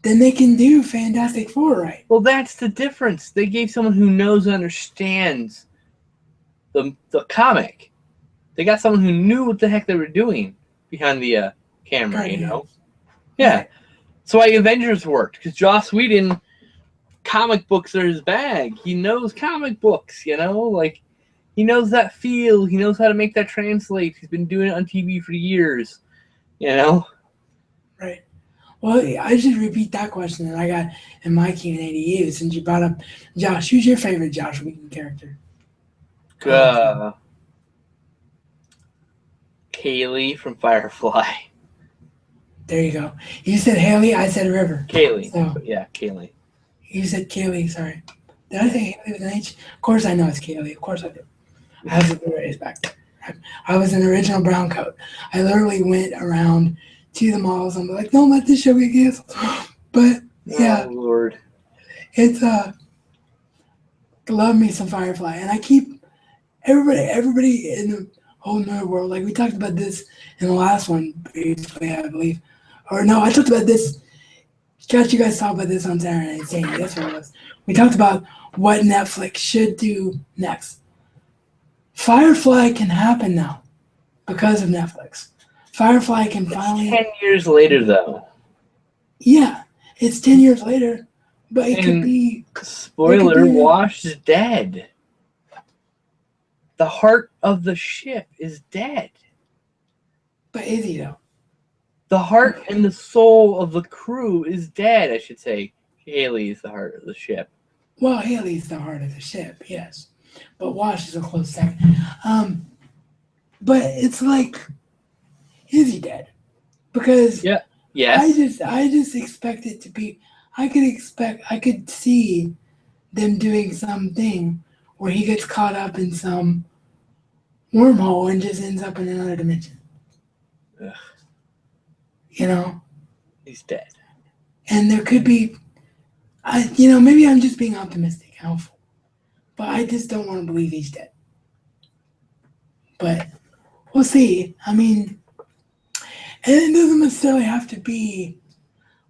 then they can do Fantastic Four right. Well, that's the difference. They gave someone who knows and understands the comic. They got someone who knew what the heck they were doing behind the camera, Right. Yeah. That's why Avengers worked, because Joss Whedon, comic books are his bag. He knows comic books, like, he knows that feel. He knows how to make that translate. He's been doing it on TV for years, Right. Well, I should repeat that question that I got in my Q&A to you, since you brought up Josh. Who's your favorite Josh Whedon character? Kaylee from Firefly. There you go. You said Haley, I said River. Kaylee. So, yeah, Kaylee. You said Kaylee, sorry. Did I say Haley with an H? Of course I know it's Kaylee. Of course I do. I was the raised back there. I was an original brown coat. I literally went around to the malls and be like, don't let this show get canceled. But yeah. Oh, Lord. It's love me some Firefly. And I keep everybody in the whole nerd world, like we talked about this in the last one, basically, I believe. Or no, I talked about this. Got you guys talk about this on Saturday Night Sandy. That's what it was. We talked about what Netflix should do next. Firefly can happen now because of Netflix. Firefly can finally. 10 years later, though. Yeah, it's 10 years later, but it could be. Spoiler: Wash is dead. The heart of the ship is dead. But is he though? The heart and the soul of the crew is dead, I should say. Haley is the heart of the ship. Well, Haley's the heart of the ship, yes. But Wash is a close second. But it's like, is he dead? Because Yes. I just expect it to be. I could see them doing something where he gets caught up in some wormhole and just ends up in another dimension. Ugh. You know, He's dead. and there could be, maybe I'm just being optimistic and hopeful, but I just don't want to believe he's dead. But we'll see. I mean, and it doesn't necessarily have to be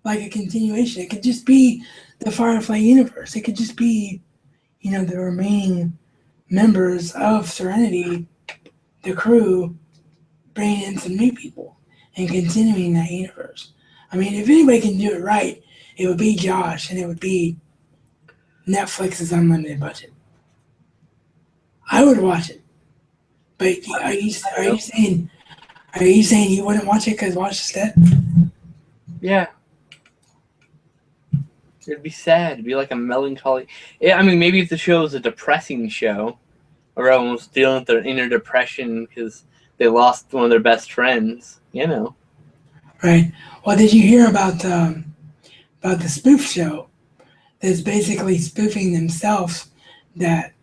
like a continuation. It could just be the Firefly universe. It could just be, the remaining members of Serenity, the crew, bringing in some new people and continuing that universe. I mean, if anybody can do it right, it would be Josh, and it would be Netflix's unlimited budget. I would watch it, but are you saying you wouldn't watch it because Josh is dead? Yeah. It'd be sad. It'd be like a melancholy. Yeah, I mean, maybe if the show was a depressing show, or everyone was dealing with their inner depression because they lost one of their best friends, Right. Well, did you hear about the spoof show that's basically spoofing themselves? That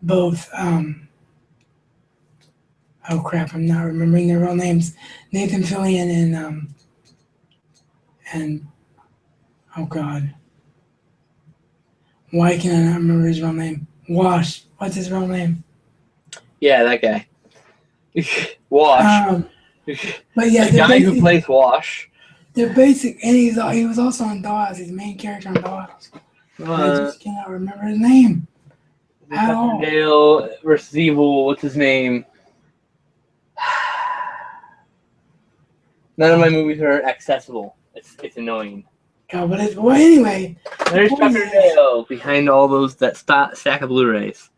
both oh crap, I'm not remembering their real names. Nathan Fillion and oh god, why can I not remember his real name? Wash. What's his real name? Yeah, that guy. Wash. But yeah, the guy who plays Wash. They're basic, and he was also on Dawes. He's the main character on Dawes. I just cannot remember his name at all. Dale versus Evil. What's his name? None of my movies are accessible. It's annoying. God, well, anyway. There's Tucker Dale behind all those stack of Blu-rays.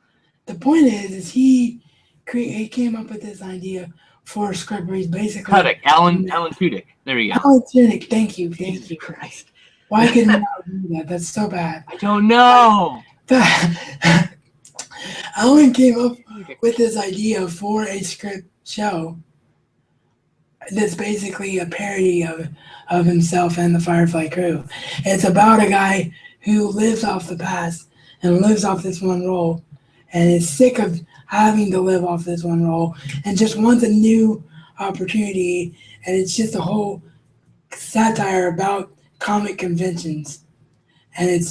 The point is he came up with this idea for a script where he's basically Alan Tudyk. There we go. Alan Tudyk, thank you. Jesus Christ. Why couldn't I not do that? That's so bad. I don't know. Alan came up with this idea for a script show that's basically a parody of himself and the Firefly crew. It's about a guy who lives off the past and lives off this one role and is sick of having to live off this one role and just wants a new opportunity. And it's just a whole satire about comic conventions. And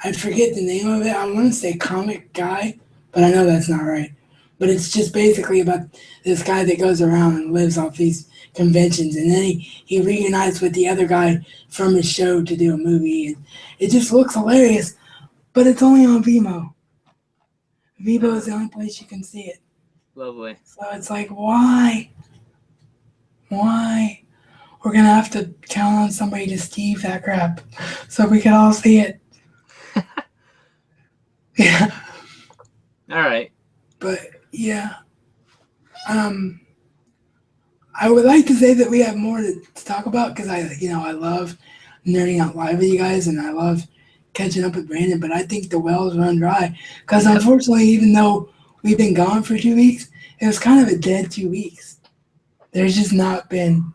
I forget the name of it. I want to say Comic Guy, but I know that's not right. But it's just basically about this guy that goes around and lives off these conventions, and then he reunites with the other guy from his show to do a movie. And it just looks hilarious, but it's only on Vimeo. Vimeo is the only place you can see it. Lovely. So it's like, why? We're going to have to count on somebody to Steve that crap so we can all see it. Yeah. All right. But, yeah. I would like to say that we have more to talk about because I love nerding out live with you guys and I love catching up with Brandon, but I think the wells run dry because unfortunately, even though we've been gone for 2 weeks, it was kind of a dead 2 weeks. There's just not been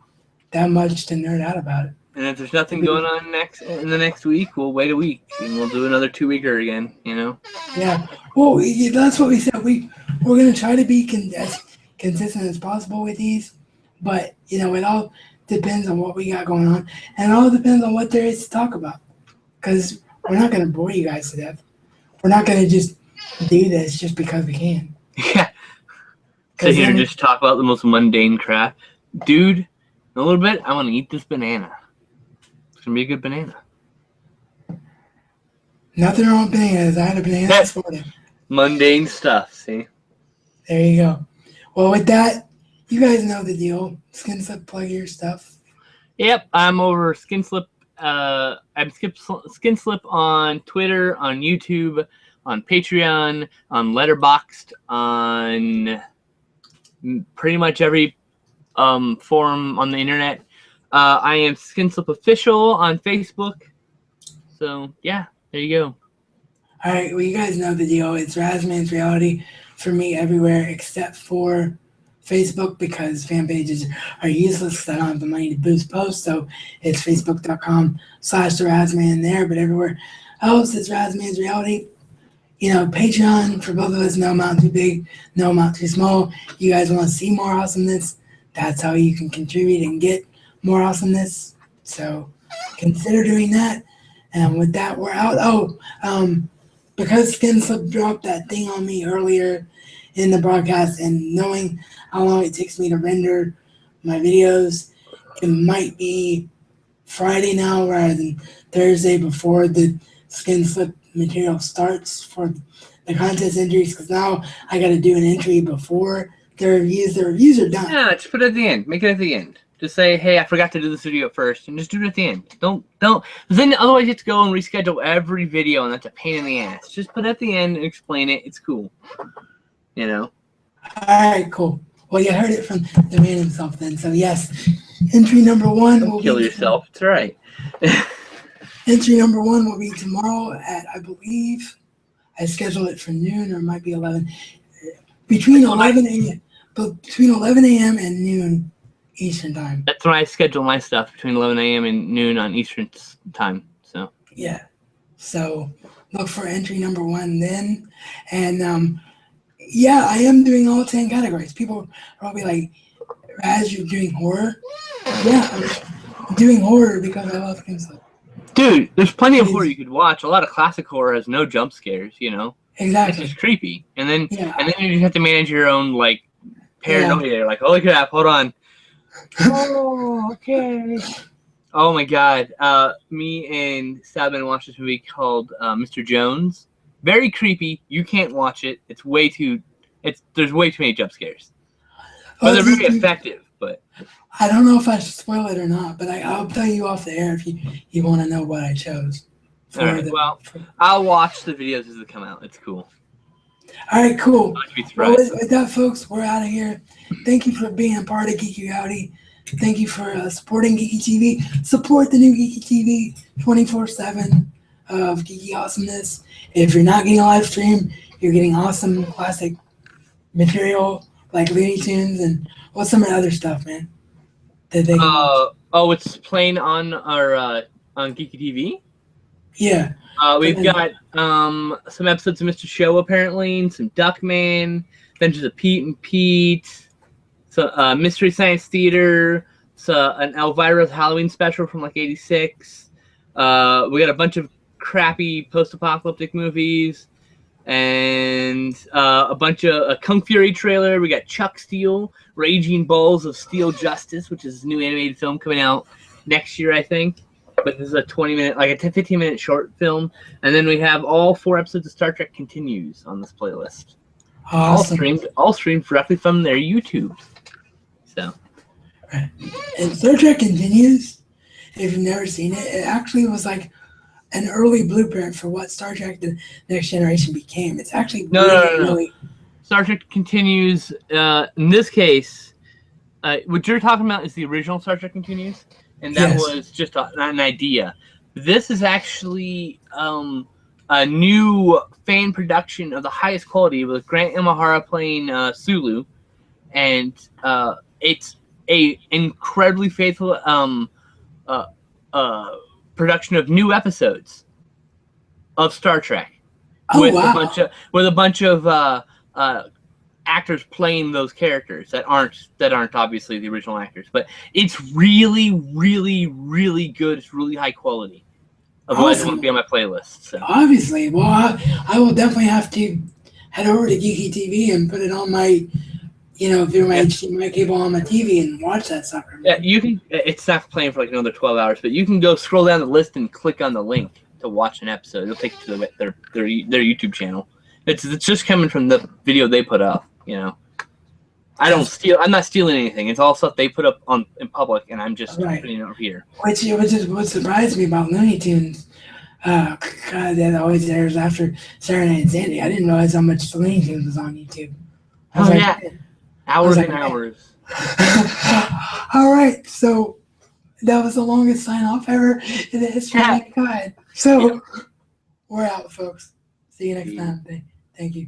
that much to nerd out about it. And if there's nothing going on in the next week, we'll wait a week and we'll do another 2-weeker again, Yeah. Well, that's what we said. We're going to try to be as consistent as possible with these, but, it all depends on what we got going on, and it all depends on what there is to talk about, because we're not going to bore you guys to death. We're not going to just do this just because we can. Yeah. Sit here and just talk about the most mundane crap. Dude, in a little bit, I want to eat this banana. It's going to be a good banana. Nothing wrong with bananas. I had a banana this morning. Mundane stuff, see? There you go. Well, with that, you guys know the deal. Skinslip, plug your stuff. Yep, I'm over Skinslip. I'm Skinslip on Twitter, on YouTube, on Patreon, on Letterboxd, on pretty much every forum on the internet. I am Skinslip Official on Facebook. So, yeah, there you go. All right, well, you guys know the deal. It's Razman's Reality for me everywhere except for Facebook because fan pages are useless because I don't have the money to boost posts. So it's facebook.com/TheRazMan there. But everywhere else, it's Razman's Reality. You know, Patreon for both of us, no amount too big, no amount too small. You guys want to see more awesomeness? That's how you can contribute and get more awesomeness. So consider doing that. And with that, we're out. Because Skinslip dropped that thing on me earlier in the broadcast, and knowing how long it takes me to render my videos, it might be Friday now rather than Thursday before the Skinslip material starts for the contest entries, because now I got to do an entry before the reviews. The reviews are done. Yeah, just put it at the end. Make it at the end. Just say, hey, I forgot to do this video first, and just do it at the end. Don't. Then otherwise you have to go and reschedule every video, and that's a pain in the ass. Just put it at the end and explain it. It's cool. You know? All right, cool. Well, you heard it from the man himself then. So, yes, entry number one Don't kill yourself. It's all right. Entry number one will be tomorrow at, I believe, I scheduled it for noon, or it might be 11. Between 11 a.m. and noon Eastern time. That's when I schedule my stuff, between 11 a.m. and noon on Eastern time. So yeah. So look for entry number one then. And yeah, I am doing all 10 categories. People are probably like, Raz, you're doing horror? Yeah, I'm doing horror because I love Skinslip. Dude, there's plenty of horror you could watch. A lot of classic horror has no jump scares, you know? Exactly. It's just creepy. And then you just have to manage your own, like, paranoia. Yeah. Like, holy crap, hold on. Oh, okay. Oh my god. Me and Sabin watched this movie called Mr. Jones. Very creepy. You can't watch it. There's way too many jump scares. But they're very effective, but I don't know if I should spoil it or not, but I'll tell you off the air if you want to know what I chose. All right, I'll watch the videos as they come out. It's cool. All right, cool. Well, with that, folks, we're out of here. Thank you for being a part of Geeky Reality. Thank you for supporting Geeky TV. Support the new Geeky TV 24/7 of Geeky Awesomeness. If you're not getting a live stream, you're getting awesome classic material like Looney Tunes and what's some of the other stuff, man? It's playing on our on Geeky TV. Yeah. We've got some episodes of Mr. Show apparently, and some Duckman, Adventures of Pete and Pete, so Mystery Science Theater, so an Elvira's Halloween special from like '86. We got a bunch of crappy post-apocalyptic movies, and a bunch of a Kung Fury trailer. We got Chuck Steel, Raging Balls of Steel Justice, which is a new animated film coming out next year, I think. But this is a 20-minute, like a 15-minute short film. And then we have all 4 episodes of Star Trek Continues on this playlist. Awesome. All streamed directly from their YouTube. So. Right. And Star Trek Continues, if you've never seen it, it actually was like an early blueprint for what Star Trek The Next Generation became. It's actually really... Star Trek Continues, in this case, what you're talking about is the original Star Trek Continues. And that was just an idea. This is actually a new fan production of the highest quality with Grant Imahara playing Sulu. And it's a incredibly faithful production of new episodes of Star Trek. With a bunch of actors playing those characters that aren't obviously the original actors, but it's really, really, really good. It's really high quality. Otherwise, it won't be on my playlist. So. Obviously, well, I will definitely have to head over to Geeky TV and put it on my, through my HDMI cable on my TV and watch that sucker. Yeah, you can. It's not playing for like another 12 hours, but you can go scroll down the list and click on the link to watch an episode. It'll take you to their YouTube channel. It's just coming from the video they put up. I'm not stealing anything. It's all stuff they put up in public, and I'm just putting it over here. Which is what surprised me about Looney Tunes. God, that always airs after Saturday Night and Sandy. I didn't realize how much Looney Tunes was on YouTube. Hours and hours. All right, so that was the longest sign off ever in the history of mankind. So we're out, folks. See you next time. Thank you.